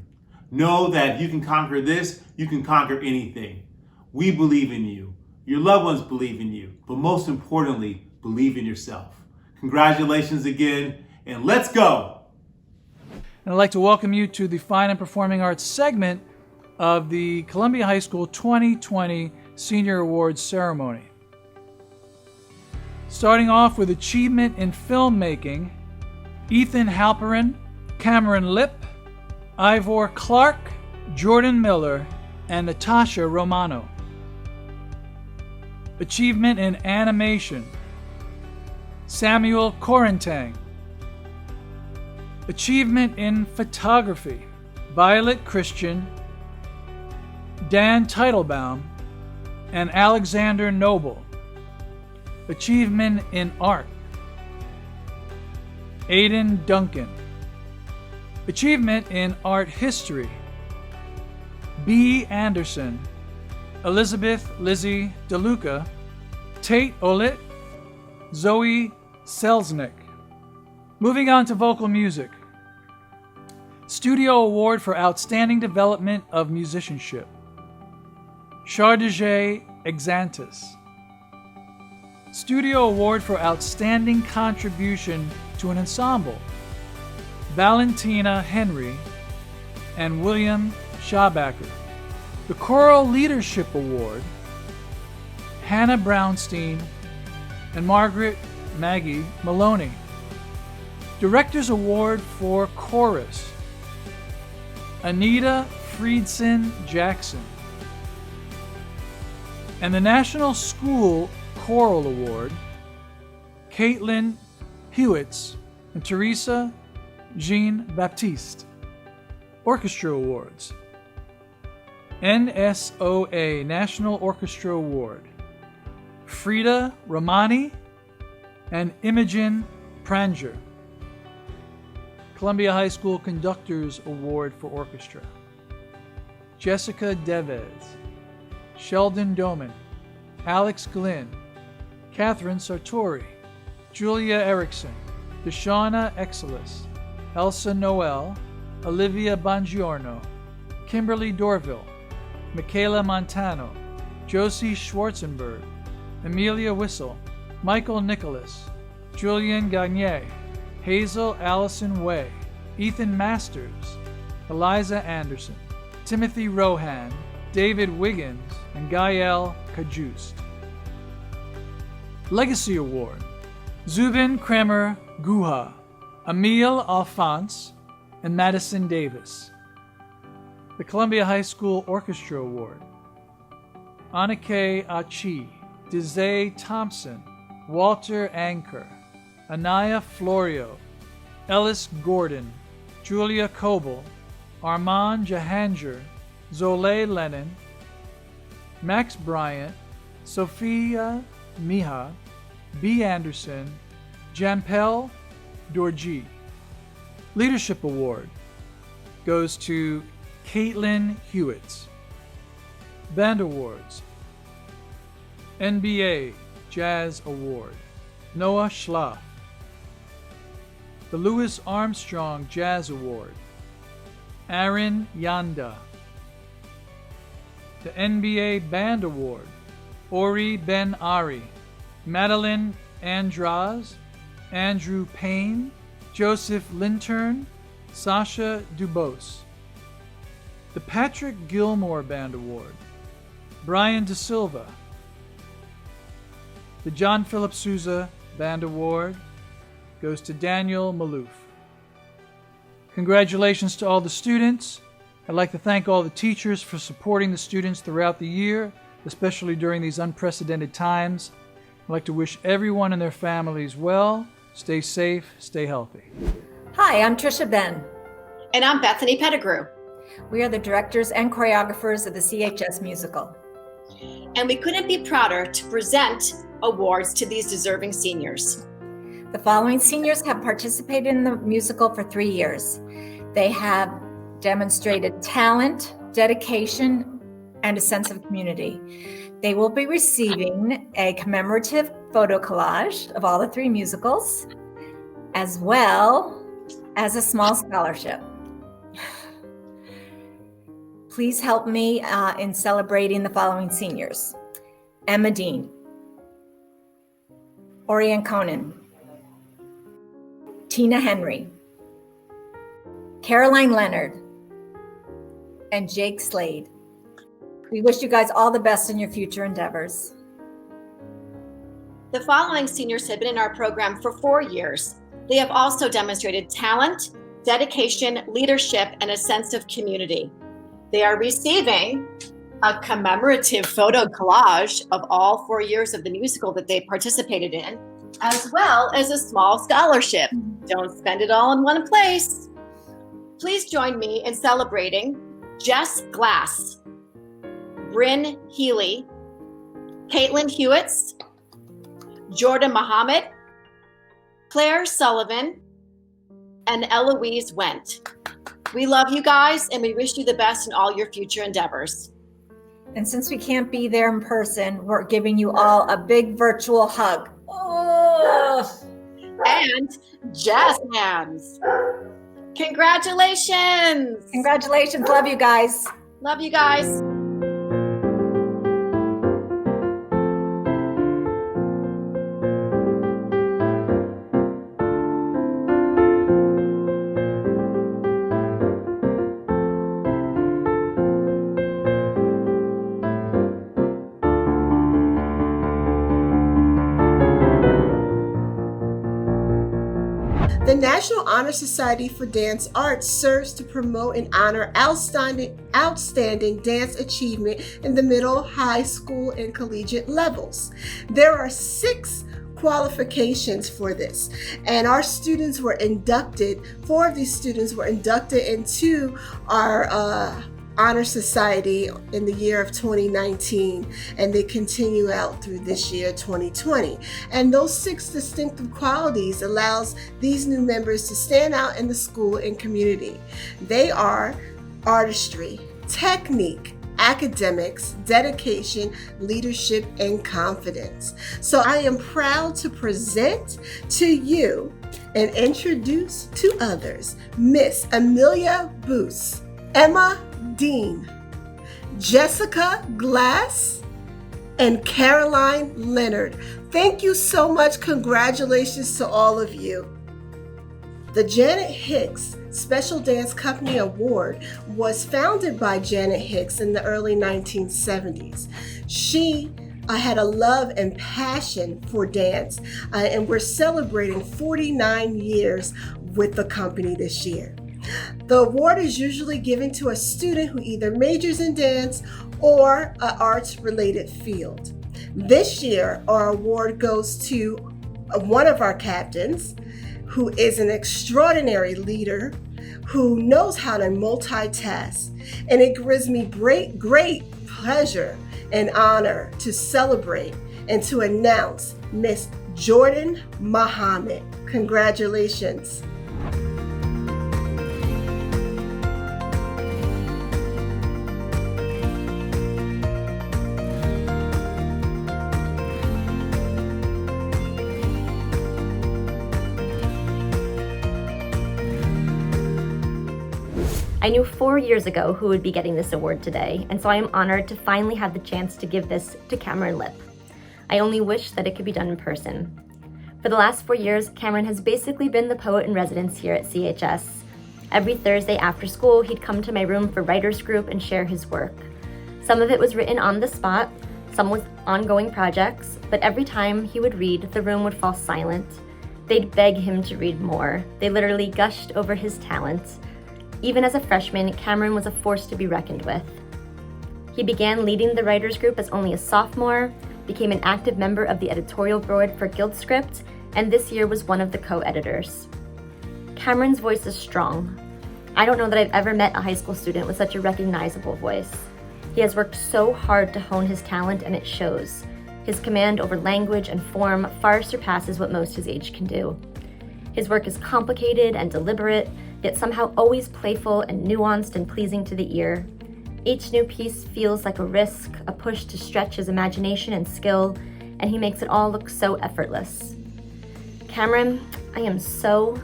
Know that if you can conquer this, you can conquer anything. We believe in you. Your loved ones believe in you. But most importantly, believe in yourself. Congratulations again, and let's go. And I'd like to welcome you to the Fine and Performing Arts segment of the Columbia High School 2020 Senior Awards Ceremony. Starting off with achievement in filmmaking, Ethan Halperin, Cameron Lipp, Ivor Clark, Jordan Miller, and Natasha Romano. Achievement in animation, Samuel Korentang. Achievement in photography, Violet Christian, Dan Teitelbaum, and Alexander Noble. Achievement in art, Aiden Duncan. Achievement in art history, B. Anderson, Elizabeth Lizzie DeLuca, Tate Olit, Zoe Selznick. Moving on to vocal music. Studio Award for Outstanding Development of Musicianship, Chardeje Exantis. Studio Award for Outstanding Contribution to an Ensemble, Valentina Henry and William Schabacker. The Choral Leadership Award, Hannah Brownstein and Margaret Maggie Maloney. Director's Award for Chorus, Anita Friedson Jackson. And the National School Choral Award, Caitlin Hewitts and Teresa Jean Baptiste. Orchestra Awards, NSOA National Orchestra Award, Frida Romani and Imogen Pranger. Columbia High School Conductors Award for Orchestra, Jessica Deves, Sheldon Doman, Alex Glynn, Catherine Sartori, Julia Erickson, Deshauna Exelis, Elsa Noel, Olivia Bongiorno, Kimberly Dorville, Michaela Montano, Josie Schwarzenberg, Amelia Whistle, Michael Nicholas, Julian Gagne, Hazel Allison Way, Ethan Masters, Eliza Anderson, Timothy Rohan, David Wiggins, and Gael Kajust. Legacy Award, Zubin Kremer Guha, Emile Alphonse, and Madison Davis. The Columbia High School Orchestra Award, Anike Achi, Dizay Thompson, Walter Anker, Anaya Florio, Ellis Gordon, Julia Coble, Armand Jahangir, Zole Lennon, Max Bryant, Sophia Miha, B. Anderson, Jampel Dorji. Leadership Award goes to Caitlin Hewitts. Band Awards, NBA Jazz Award, Noah Schlaf. The Louis Armstrong Jazz Award, Aaron Yanda. The NBA Band Award, Ori Ben Ari, Madeline Andraz, Andrew Payne, Joseph Lintern, Sasha Dubose. The Patrick Gilmore Band Award, Brian De Silva. The John Philip Sousa Band Award goes to Daniel Malouf. Congratulations to all the students. I'd like to thank all the teachers for supporting the students throughout the year, especially during these unprecedented times. I'd like to wish everyone and their families well. Stay safe, stay healthy. Hi, I'm Trisha Ben. And I'm Bethany Pettigrew. We are the directors and choreographers of the CHS musical. And we couldn't be prouder to present awards to these deserving seniors. The following seniors have participated in the musical for 3 years. They have demonstrated talent, dedication, and a sense of community. They will be receiving a commemorative photo collage of all the 3 musicals, as well as a small scholarship. Please help me in celebrating the following seniors: Emma Dean, Oriane Conan, Tina Henry, Caroline Leonard, and Jake Slade. We wish you guys all the best in your future endeavors. The following seniors have been in our program for 4 years. They have also demonstrated talent, dedication, leadership, and a sense of community. They are receiving a commemorative photo collage of all 4 years of the musical that they participated in, as well as a small scholarship. Don't spend it all in one place. Please join me in celebrating Jess Glass, Bryn Healy, Caitlin Hewitts, Jordan Muhammad, Claire Sullivan, and Eloise Wendt. We love you guys and we wish you the best in all your future endeavors. And since we can't be there in person, we're giving you all a big virtual hug. Oh. And jazz hands. Congratulations. Congratulations. Love you guys. Love you guys. The National Honor Society for Dance Arts serves to promote and honor outstanding dance achievement in the middle, high school, and collegiate levels. There are 6 qualifications for this, and our students were inducted, 4 of these students were inducted into our Honor Society in the year of 2019, and they continue out through this year, 2020. And those 6 distinctive qualities allows these new members to stand out in the school and community. They are artistry, technique, academics, dedication, leadership, and confidence. So I am proud to present to you and introduce to others Miss Amelia Boos, Emma Dean, Jessica Glass, and Caroline Leonard. Thank you so much. Congratulations to all of you. The Janet Hicks Special Dance Company Award was founded by Janet Hicks in the early 1970s. She had a love and passion for dance, and we're celebrating 49 years with the company this year. The award is usually given to a student who either majors in dance or an arts-related field. This year, our award goes to one of our captains, who is an extraordinary leader, who knows how to multitask. And it gives me great pleasure and honor to celebrate and to announce Miss Jordan Muhammad. Congratulations. I knew 4 years ago who would be getting this award today, and so I am honored to finally have the chance to give this to Cameron Lip. I only wish that it could be done in person. For the last 4 years, Cameron has basically been the poet in residence here at CHS. Every Thursday after school, he'd come to my room for writer's group and share his work. Some of it was written on the spot, some was ongoing projects, but every time he would read, the room would fall silent. They'd beg him to read more. They literally gushed over his talents. Even as a freshman, Cameron was a force to be reckoned with. He began leading the writers group as only a sophomore, became an active member of the editorial board for GuildScript, and this year was one of the co-editors. Cameron's voice is strong. I don't know that I've ever met a high school student with such a recognizable voice. He has worked so hard to hone his talent, and it shows. His command over language and form far surpasses what most his age can do. His work is complicated and deliberate, yet somehow always playful and nuanced and pleasing to the ear. Each new piece feels like a risk, a push to stretch his imagination and skill, and he makes it all look so effortless. Cameron, I am so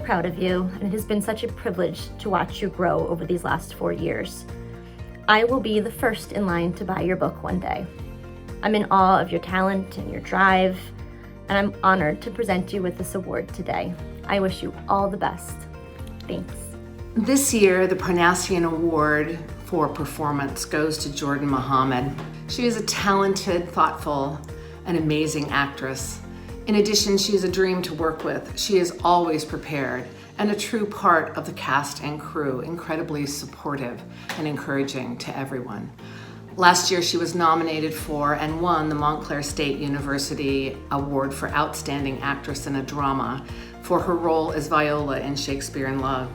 proud of you, and it has been such a privilege to watch you grow over these last 4 years. I will be the first in line to buy your book one day. I'm in awe of your talent and your drive, and I'm honored to present you with this award today. I wish you all the best. Thanks. This year, the Parnassian Award for Performance goes to Jordan Muhammad. She is a talented, thoughtful, and amazing actress. In addition, she is a dream to work with. She is always prepared and a true part of the cast and crew, incredibly supportive and encouraging to everyone. Last year, she was nominated for and won the Montclair State University Award for Outstanding Actress in a Drama for her role as Viola in Shakespeare in Love.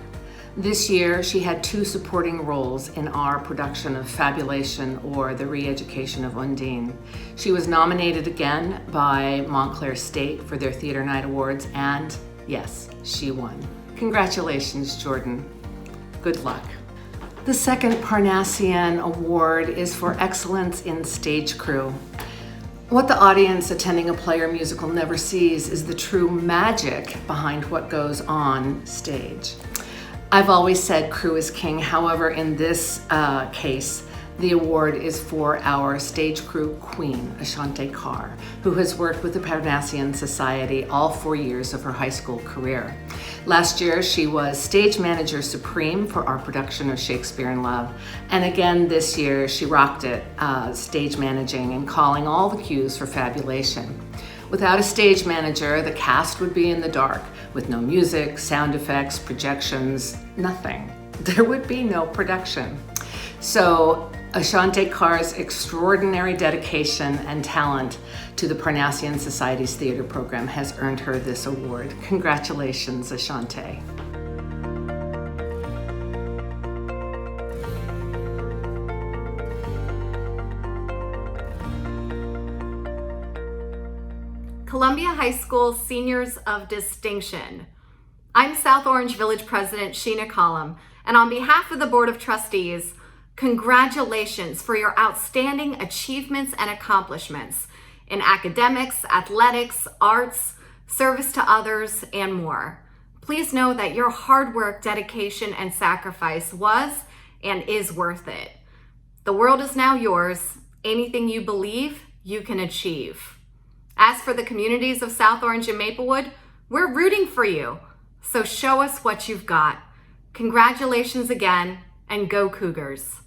This year, she had 2 supporting roles in our production of Fabulation, or The Re-Education of Undine. She was nominated again by Montclair State for their Theater Night Awards, and yes, she won. Congratulations, Jordan. Good luck. The second Parnassian Award is for Excellence in Stage Crew. What the audience attending a play or musical never sees is the true magic behind what goes on stage. I've always said crew is king. However, in this case, the award is for our stage crew queen, Ashante Carr, who has worked with the Parnassian Society all 4 years of her high school career. Last year, she was stage manager supreme for our production of Shakespeare in Love. And again this year, she rocked it, stage managing and calling all the cues for Fabulation. Without a stage manager, the cast would be in the dark, with no music, sound effects, projections, nothing. There would be no production. So Ashante Carr's extraordinary dedication and talent to the Parnassian Society's theater program has earned her this award. Congratulations, Ashante. Columbia High School Seniors of Distinction. I'm South Orange Village President Sheena Collum, and on behalf of the Board of Trustees, congratulations for your outstanding achievements and accomplishments in academics, athletics, arts, service to others, and more. Please know that your hard work, dedication, and sacrifice was and is worth it. The world is now yours. Anything you believe, you can achieve. As for the communities of South Orange and Maplewood, we're rooting for you. So show us what you've got. Congratulations again, and go Cougars.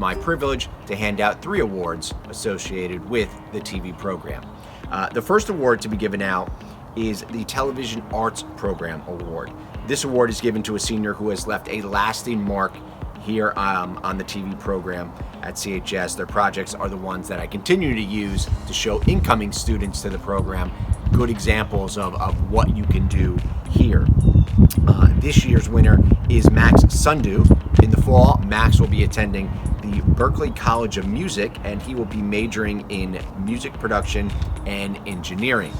my privilege to hand out 3 awards associated with the TV program. The first award to be given out is the Television Arts Program Award. This award is given to a senior who has left a lasting mark here on the TV program at CHS. Their projects are the ones that I continue to use to show incoming students to the program good examples of what you can do here. This year's winner is Max Sundu. In the fall, Max will be attending the Berklee College of Music, and he will be majoring in music production and engineering.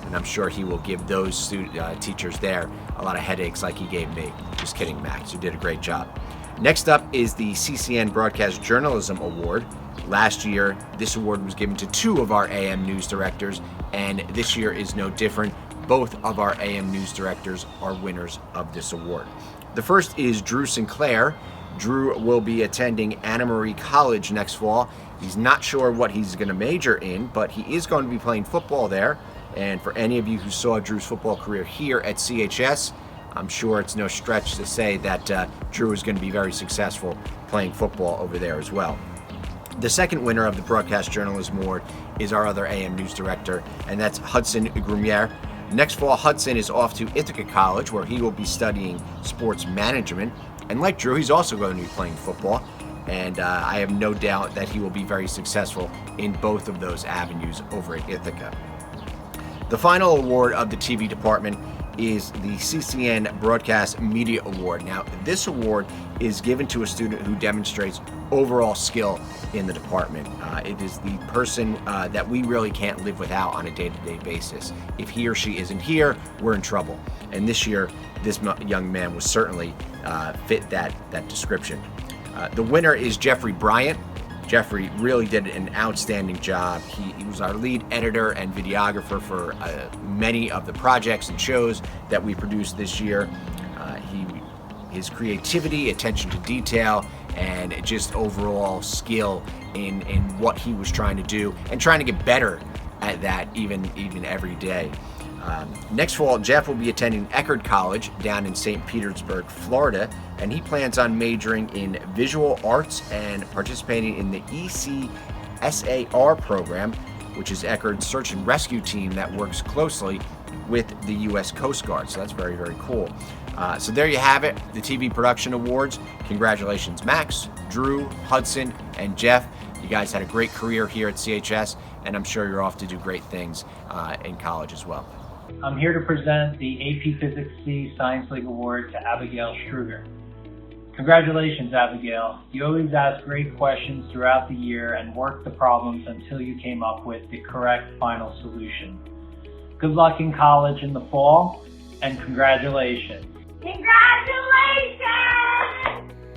And I'm sure he will give those teachers there a lot of headaches like he gave me. Just kidding, Max. You did a great job. Next up is the CCN Broadcast Journalism Award. Last year, this award was given to 2 of our AM news directors, and this year is no different. Both of our AM news directors are winners of this award. The first is Drew Sinclair. Drew will be attending Anna Marie College next fall. He's not sure what he's going to major in, but he is going to be playing football there. And for any of you who saw Drew's football career here at CHS, I'm sure it's no stretch to say that Drew is going to be very successful playing football over there as well. The second winner of the Broadcast Journalism Award is our other AM news director, and that's Hudson Grumier. Next fall, Hudson is off to Ithaca College, where he will be studying sports management. And like Drew, he's also going to be playing football. And I have no doubt that he will be very successful in both of those avenues over at Ithaca. The final award of the TV department is the CCN Broadcast Media Award. Now, this award is given to a student who demonstrates overall skill in the department. It is the person that we really can't live without on a day-to-day basis. If he or she isn't here, we're in trouble. And this year, this young man was certainly fit that description. The winner is Jeffrey Bryant. Jeffrey really did an outstanding job. He was our lead editor and videographer for many of the projects and shows that we produced this year. His creativity, attention to detail, and just overall skill in what he was trying to do and trying to get better at that even every day. Next fall, Jeff will be attending Eckerd College down in St. Petersburg, Florida, and he plans on majoring in visual arts and participating in the ECSAR program, which is Eckerd's search and rescue team that works closely with the U.S. Coast Guard. So that's very, very cool. So there you have it, the TV Production Awards. Congratulations, Max, Drew, Hudson, and Jeff. You guys had a great career here at CHS, and I'm sure you're off to do great things in college as well. I'm here to present the AP Physics C Science League Award to Abigail Struger. Congratulations, Abigail. You always ask great questions throughout the year and worked the problems until you came up with the correct final solution. Good luck in college in the fall, and congratulations. Congratulations!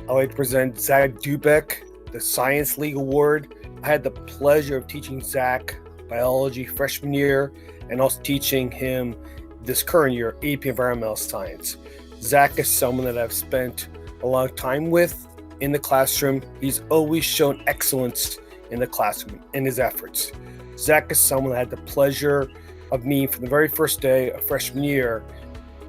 I'd like to present Zach Dubek, the Science League Award. I had the pleasure of teaching Zach biology freshman year and also teaching him this current year AP Environmental Science. Zach is someone that I've spent a long time with in the classroom. He's always shown excellence in the classroom in his efforts. Zach is someone that had the pleasure of meeting from the very first day of freshman year,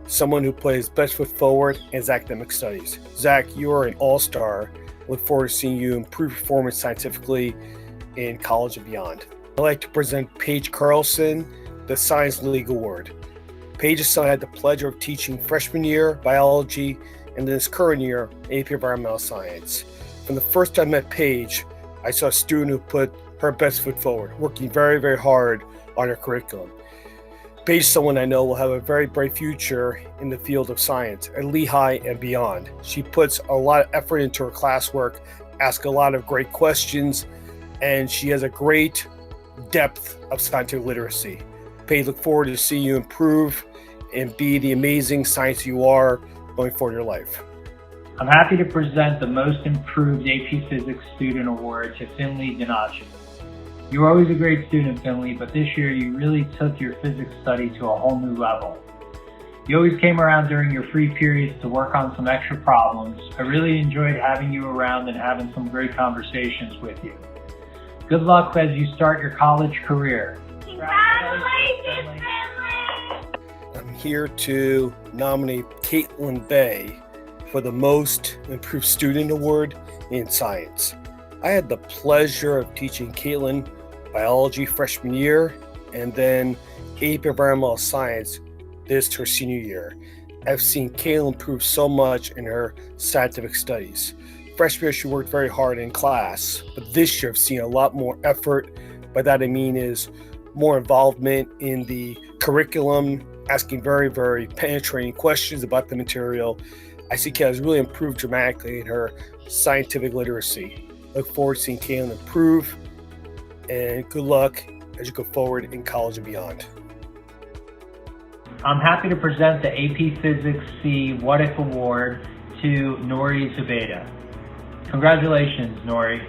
someone who put his best foot forward in his academic studies. Zach, you are an all-star. Look forward to seeing you improve performance scientifically in college and beyond. I'd like to present Paige Carlson, the Science League Award. Paige's son had the pleasure of teaching freshman year biology and this current year AP Environmental Science. From the first time I met Paige, I saw a student who put her best foot forward, working very, very hard on her curriculum. Paige is someone I know will have a very bright future in the field of science at Lehigh and beyond. She puts a lot of effort into her classwork, asks a lot of great questions, and she has a great depth of scientific literacy. Paige, look forward to seeing you improve and be the amazing science you are going forward in your life. I'm happy to present the Most Improved AP Physics Student Award to Finley Donacic. You were always a great student, Finley, but this year you really took your physics study to a whole new level. You always came around during your free periods to work on some extra problems. I really enjoyed having you around and having some great conversations with you. Good luck as you start your college career. Congratulations, Finley! I'm here to nominate Caitlin Bay for the Most Improved Student Award in Science. I had the pleasure of teaching Caitlin biology freshman year and then AP Environmental Science this her senior year. I've seen Caitlin improve so much in her scientific studies. Freshman year, she worked very hard in class, but this year I've seen a lot more effort. By that I mean is more involvement in the curriculum, asking very, very penetrating questions about the material. I see Caitlin has really improved dramatically in her scientific literacy. Look forward to seeing Caitlin improve, and good luck as you go forward in college and beyond. I'm happy to present the AP Physics C What If Award to Nori Zubeda. Congratulations, Nori.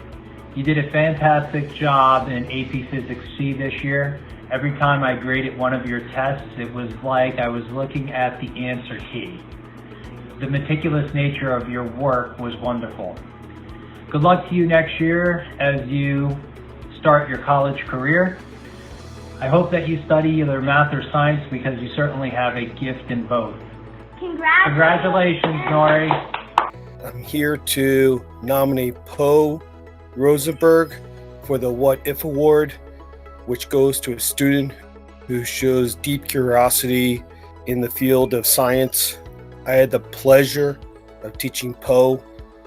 You did a fantastic job in AP Physics C this year. Every time I graded one of your tests, it was like I was looking at the answer key. The meticulous nature of your work was wonderful. Good luck to you next year as you start your college career. I hope that you study either math or science because you certainly have a gift in both. Congratulations, Nori. I'm here to nominate Poe Rosenberg for the What If Award, which goes to a student who shows deep curiosity in the field of science. I had the pleasure of teaching Poe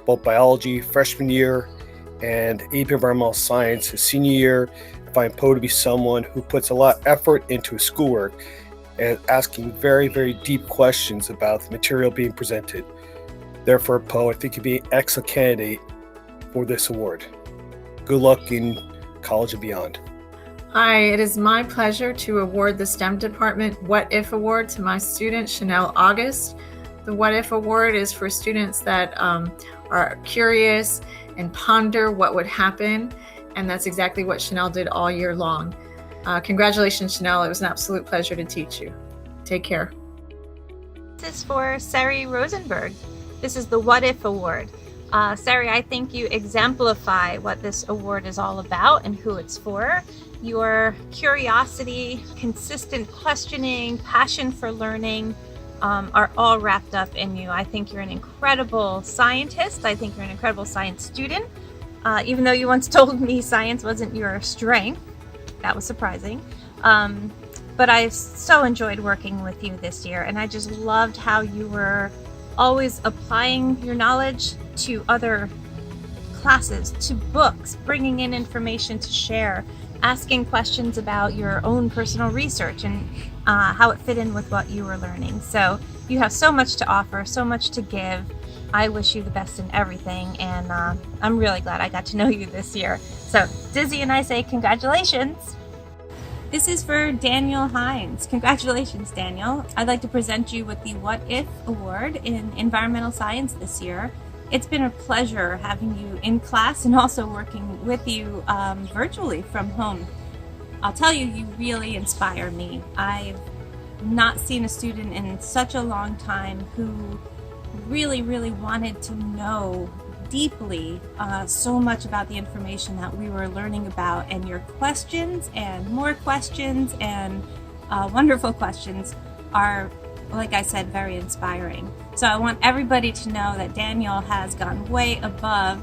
both biology freshman year and AP Environmental Science his senior year. I find Poe to be someone who puts a lot of effort into his schoolwork and asking very, very deep questions about the material being presented. Therefore, Poe, I think you'd be an excellent candidate for this award. Good luck in college and beyond. Hi, it is my pleasure to award the STEM Department What If Award to my student, Chanel August. The What If Award is for students that are curious and ponder what would happen, and that's exactly what Chanel did all year long. Congratulations, Chanel. It was an absolute pleasure to teach you. Take care. This is for Sari Rosenberg. This is the What If Award. Sari, I think you exemplify what this award is all about and who it's for. Your curiosity, consistent questioning, passion for learning are all wrapped up in you. I think you're an incredible scientist. I think you're an incredible science student. Even though you once told me science wasn't your strength, that was surprising. But I so enjoyed working with you this year, and I just loved how you were always applying your knowledge to other classes, to books, bringing in information to share, asking questions about your own personal research and how it fit in with what you were learning. So you have so much to offer, so much to give. I wish you the best in everything, and I'm really glad I got to know you this year. So Dizzy and I say congratulations. This is for Daniel Hines. Congratulations, Daniel. I'd like to present you with the What If Award in Environmental Science this year. It's been a pleasure having you in class and also working with you virtually from home. I'll tell you, you really inspire me. I've not seen a student in such a long time who really, really wanted to know deeply so much about the information that we were learning about, and your questions and more questions and wonderful questions are, like I said, very inspiring. So I want everybody to know that Daniel has gone way above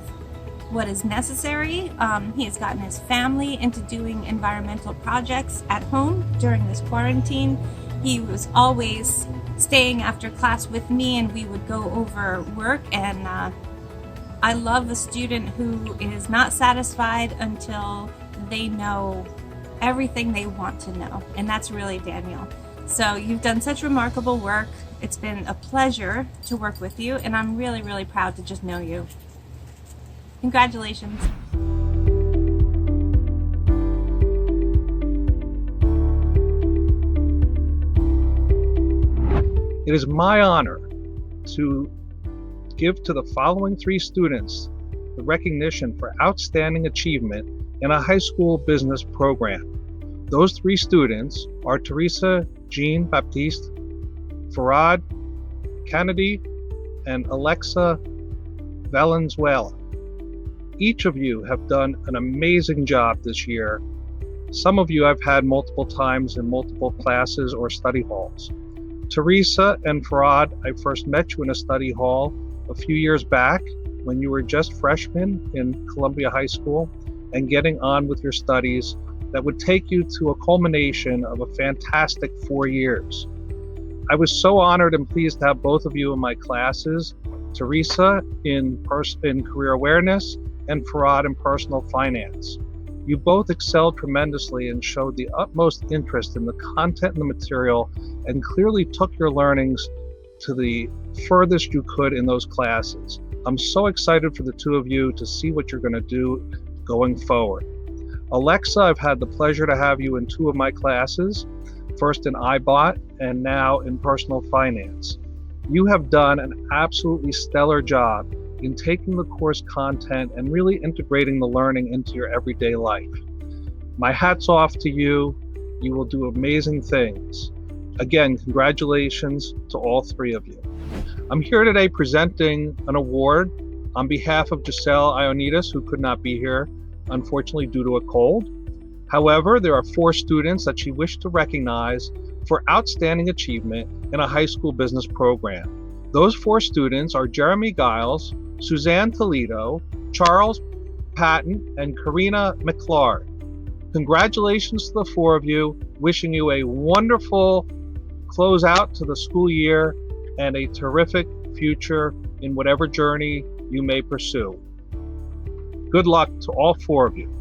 what is necessary. He has gotten his family into doing environmental projects at home during this quarantine. He was always staying after class with me, and we would go over work, and I love a student who is not satisfied until they know everything they want to know, and that's really Daniel. So you've done such remarkable work. It's been a pleasure to work with you, and I'm really, really proud to just know you. Congratulations. It is my honor to give to the following 3 students the recognition for outstanding achievement in a high school business program. Those 3 students are Teresa Jean Baptiste, Farad Kennedy, and Alexa Valenzuela. Each of you have done an amazing job this year. Some of you I've had multiple times in multiple classes or study halls. Teresa and Farad, I first met you in a study hall a few years back when you were just freshmen in Columbia High School and getting on with your studies that would take you to a culmination of a fantastic 4 years. I was so honored and pleased to have both of you in my classes, Teresa in career awareness and Farad in personal finance. You both excelled tremendously and showed the utmost interest in the content and the material and clearly took your learnings to the furthest you could in those classes. I'm so excited for the two of you to see what you're going to do going forward. Alexa, I've had the pleasure to have you in 2 of my classes, first in iBot and now in personal finance. You have done an absolutely stellar job in taking the course content and really integrating the learning into your everyday life. My hat's off to you. You will do amazing things. Again, congratulations to all 3 of you. I'm here today presenting an award on behalf of Giselle Ionides, who could not be here, unfortunately due to a cold. However, there are 4 students that she wished to recognize for outstanding achievement in a high school business program. Those 4 students are Jeremy Giles, Suzanne Toledo, Charles Patton, and Karina McClard. Congratulations to the 4 of you, wishing you a wonderful closeout to the school year and a terrific future in whatever journey you may pursue. Good luck to all 4 of you.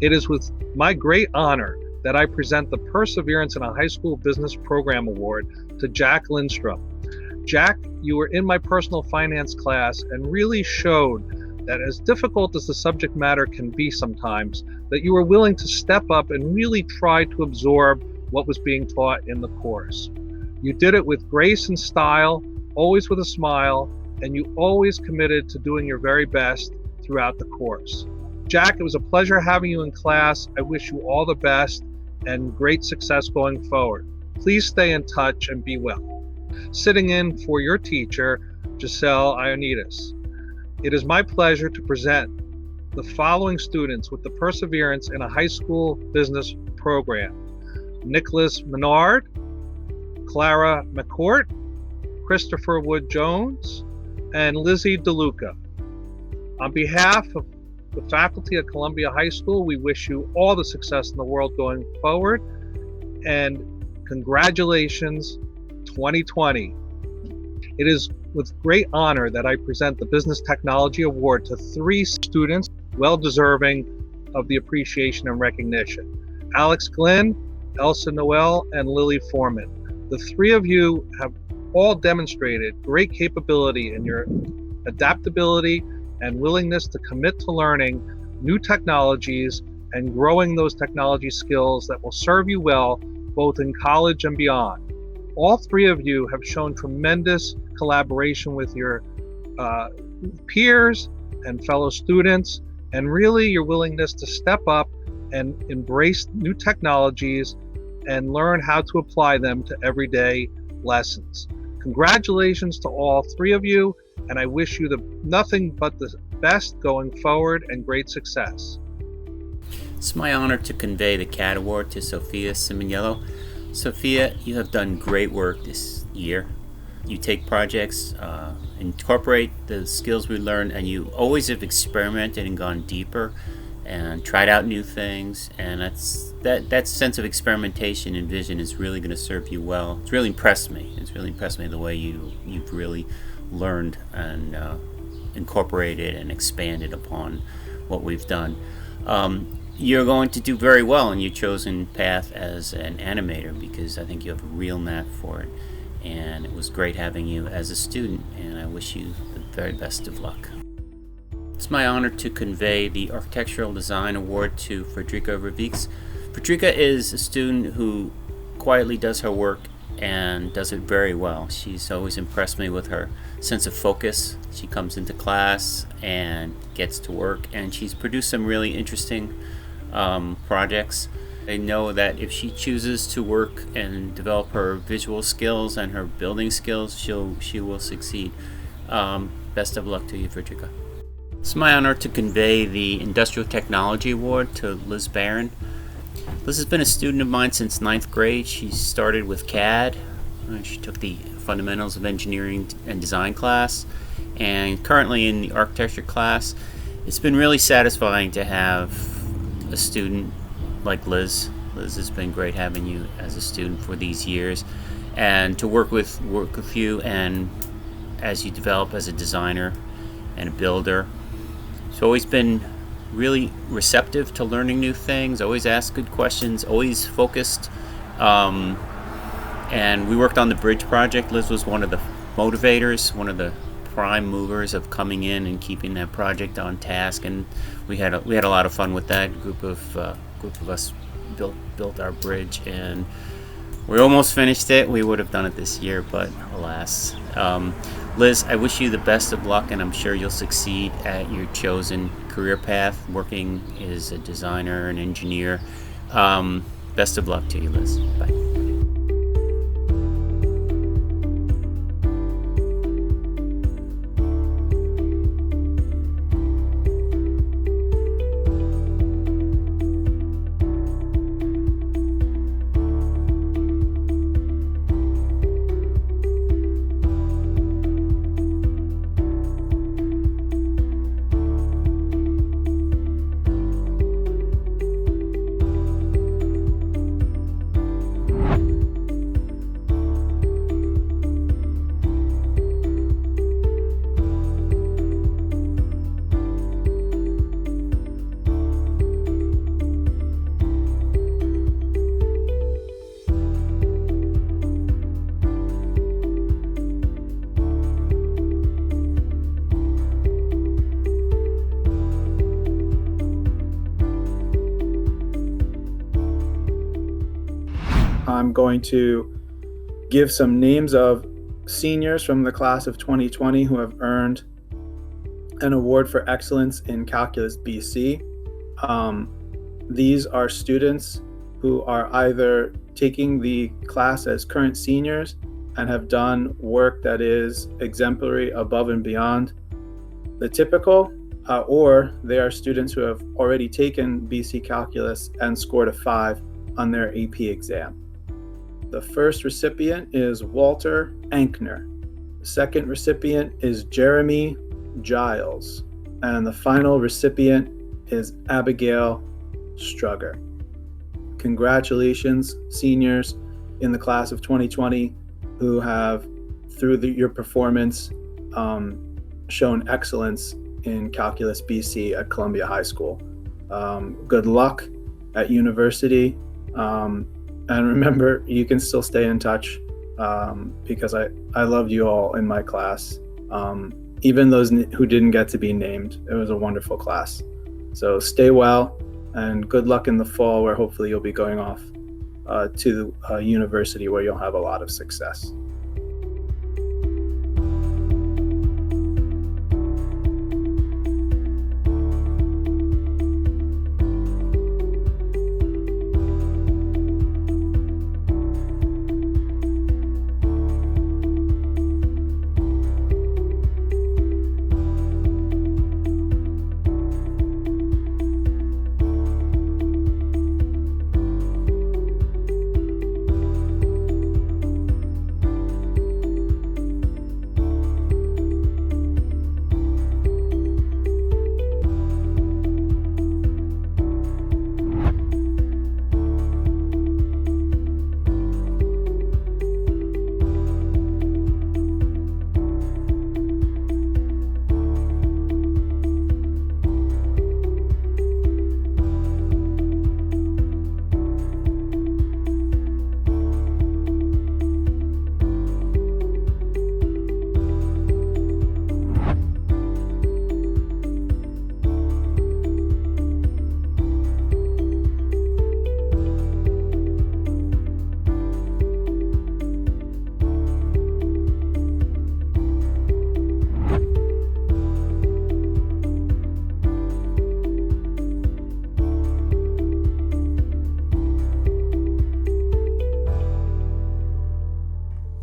It is with my great honor that I present the Perseverance in a High School Business Program Award to Jack Lindstrom. Jack, you were in my personal finance class and really showed that as difficult as the subject matter can be sometimes, that you were willing to step up and really try to absorb what was being taught in the course. You did it with grace and style, always with a smile, and you always committed to doing your very best throughout the course. Jack, it was a pleasure having you in class. I wish you all the best and great success going forward. Please stay in touch and be well. Sitting in for your teacher, Giselle Ionides. It is my pleasure to present the following students with the Perseverance in a High School Business Program: Nicholas Menard, Clara McCourt, Christopher Wood Jones, and Lizzie DeLuca. On behalf of the faculty at Columbia High School, we wish you all the success in the world going forward, and congratulations 2020. It is with great honor that I present the Business Technology Award to 3 students well deserving of the appreciation and recognition: Alex Glenn, Elsa Noel, and Lily Foreman. The 3 of you have all demonstrated great capability in your adaptability and willingness to commit to learning new technologies and growing those technology skills that will serve you well both in college and beyond. All 3 of you have shown tremendous collaboration with your peers and fellow students, and really your willingness to step up and embrace new technologies and learn how to apply them to everyday lessons. Congratulations to all 3 of you, and I wish you nothing but the best going forward and great success. It's my honor to convey the CAD Award to Sophia Simoniello. Sophia, you have done great work this year. You take projects, incorporate the skills we learned, and you always have experimented and gone deeper and tried out new things, and that sense of experimentation and vision is really going to serve you well. It's really impressed me. It's really impressed me the way you've really learned and incorporated and expanded upon what we've done. You're going to do very well in your chosen path as an animator, because I think you have a real knack for it, and it was great having you as a student, and I wish you the very best of luck. It's my honor to convey the Architectural Design Award to Frederica Reviques. Frederica is a student who quietly does her work and does it very well. She's always impressed me with her sense of focus. She comes into class and gets to work, and she's produced some really interesting projects. I know that if she chooses to work and develop her visual skills and her building skills, she will succeed. Best of luck to you, Frederica. It's my honor to convey the Industrial Technology Award to Liz Barron. Liz has been a student of mine since 9th grade. She started with CAD. She took the Fundamentals of Engineering and Design class, and currently in the architecture class. It's been really satisfying to have a student like Liz. Liz, it's been great having you as a student for these years, and to work with you and as you develop as a designer and a builder. It's always been really receptive to learning new things, always asked good questions, always focused. And we worked on the bridge project. Liz was one of the motivators, one of the prime movers of coming in and keeping that project on task, and we had a lot of fun with that. Group of us built our bridge, and we almost finished it. We would have done it this year, but alas. Liz, I wish you the best of luck, and I'm sure you'll succeed at your chosen career path, working as a designer and engineer. Best of luck to you, Liz. Bye. I'm going to give some names of seniors from the class of 2020 who have earned an award for excellence in Calculus BC. These are students who are either taking the class as current seniors and have done work that is exemplary, above and beyond the typical, or they are students who have already taken BC Calculus and scored a 5 on their AP exam. The first recipient is Walter Ankner. The second recipient is Jeremy Giles. And the final recipient is Abigail Strugger. Congratulations, seniors in the class of 2020 who have, through your performance, shown excellence in Calculus BC at Columbia High School. Good luck at university. And remember, you can still stay in touch because I loved you all in my class. Even those who didn't get to be named, it was a wonderful class. So stay well and good luck in the fall, where hopefully you'll be going off to a university where you'll have a lot of success.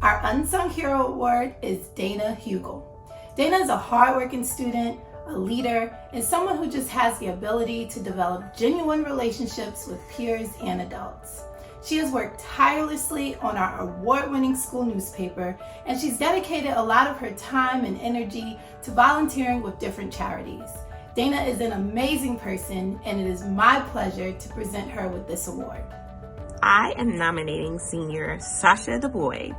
Our Unsung Hero Award is Dana Hugel. Dana is a hardworking student, a leader, is someone who just has the ability to develop genuine relationships with peers and adults. She has worked tirelessly on our award-winning school newspaper, and she's dedicated a lot of her time and energy to volunteering with different charities. Dana is an amazing person, and it is my pleasure to present her with this award. I am nominating senior Sasha DuBois.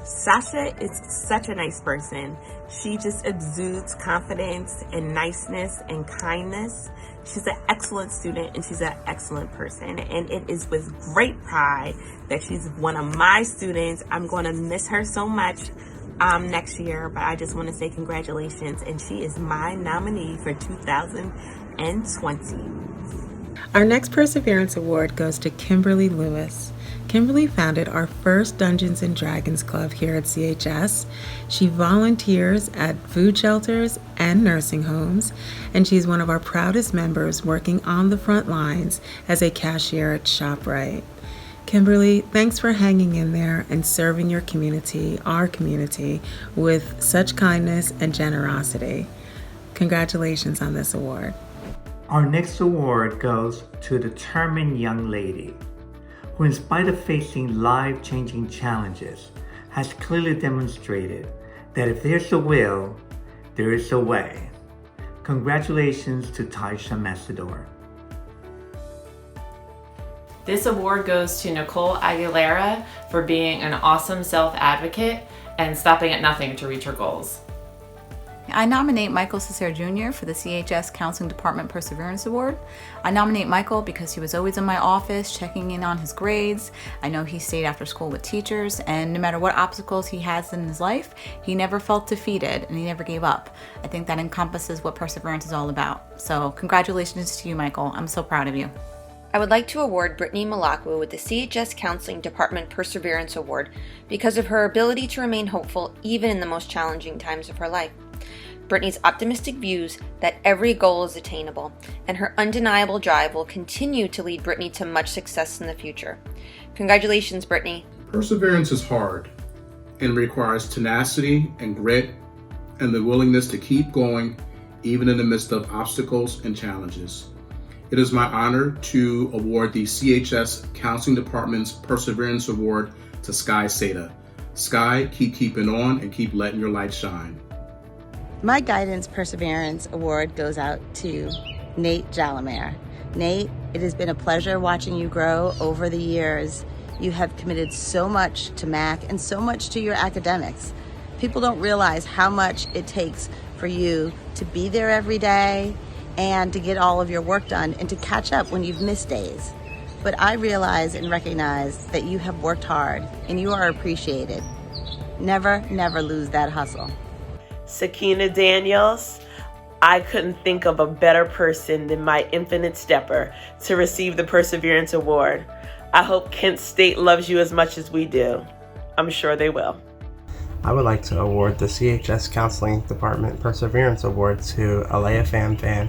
Sasha is such a nice person. She just exudes confidence and niceness and kindness. She's an excellent student and she's an excellent person. And it is with great pride that she's one of my students. I'm going to miss her so much next year, but I just want to say congratulations. And she is my nominee for 2020. Our next Perseverance Award goes to Kimberly Lewis. Kimberly founded our first Dungeons and Dragons Club here at CHS. She volunteers at food shelters and nursing homes, and she's one of our proudest members working on the front lines as a cashier at ShopRite. Kimberly, thanks for hanging in there and serving your community, our community, with such kindness and generosity. Congratulations on this award. Our next award goes to a determined young lady who, in spite of facing life-changing challenges, has clearly demonstrated that if there's a will, there is a way. Congratulations to Taisha Massador. This award goes to Nicole Aguilera for being an awesome self-advocate and stopping at nothing to reach her goals. I nominate Michael Cesare Jr. for the CHS Counseling Department Perseverance Award. I nominate Michael because he was always in my office checking in on his grades. I know he stayed after school with teachers, and no matter what obstacles he has in his life, he never felt defeated and he never gave up. I think that encompasses what perseverance is all about. So congratulations to you, Michael. I'm so proud of you. I would like to award Brittany Malakwu with the CHS Counseling Department Perseverance Award because of her ability to remain hopeful even in the most challenging times of her life. Brittany's optimistic views that every goal is attainable, and her undeniable drive will continue to lead Brittany to much success in the future. Congratulations, Brittany. Perseverance is hard and requires tenacity and grit and the willingness to keep going even in the midst of obstacles and challenges. It is my honor to award the CHS Counseling Department's Perseverance Award to Sky Seda. Sky, keep keeping on and keep letting your light shine. My Guidance Perseverance Award goes out to Nate Jalamer. Nate, it has been a pleasure watching you grow over the years. You have committed so much to MAC and so much to your academics. People don't realize how much it takes for you to be there every day and to get all of your work done and to catch up when you've missed days. But I realize and recognize that you have worked hard and you are appreciated. Never, never lose that hustle. Sakina Daniels, I couldn't think of a better person than my infinite stepper to receive the Perseverance Award. I hope Kent State loves you as much as we do. I'm sure they will. I would like to award the CHS Counseling Department Perseverance Award to Alea Fan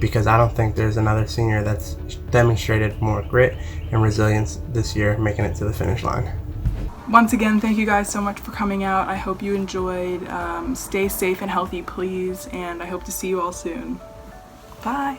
because I don't think there's another senior that's demonstrated more grit and resilience this year making it to the finish line. Once again, thank you guys so much for coming out. I hope you enjoyed. Stay safe and healthy, please, and I hope to see you all soon. Bye.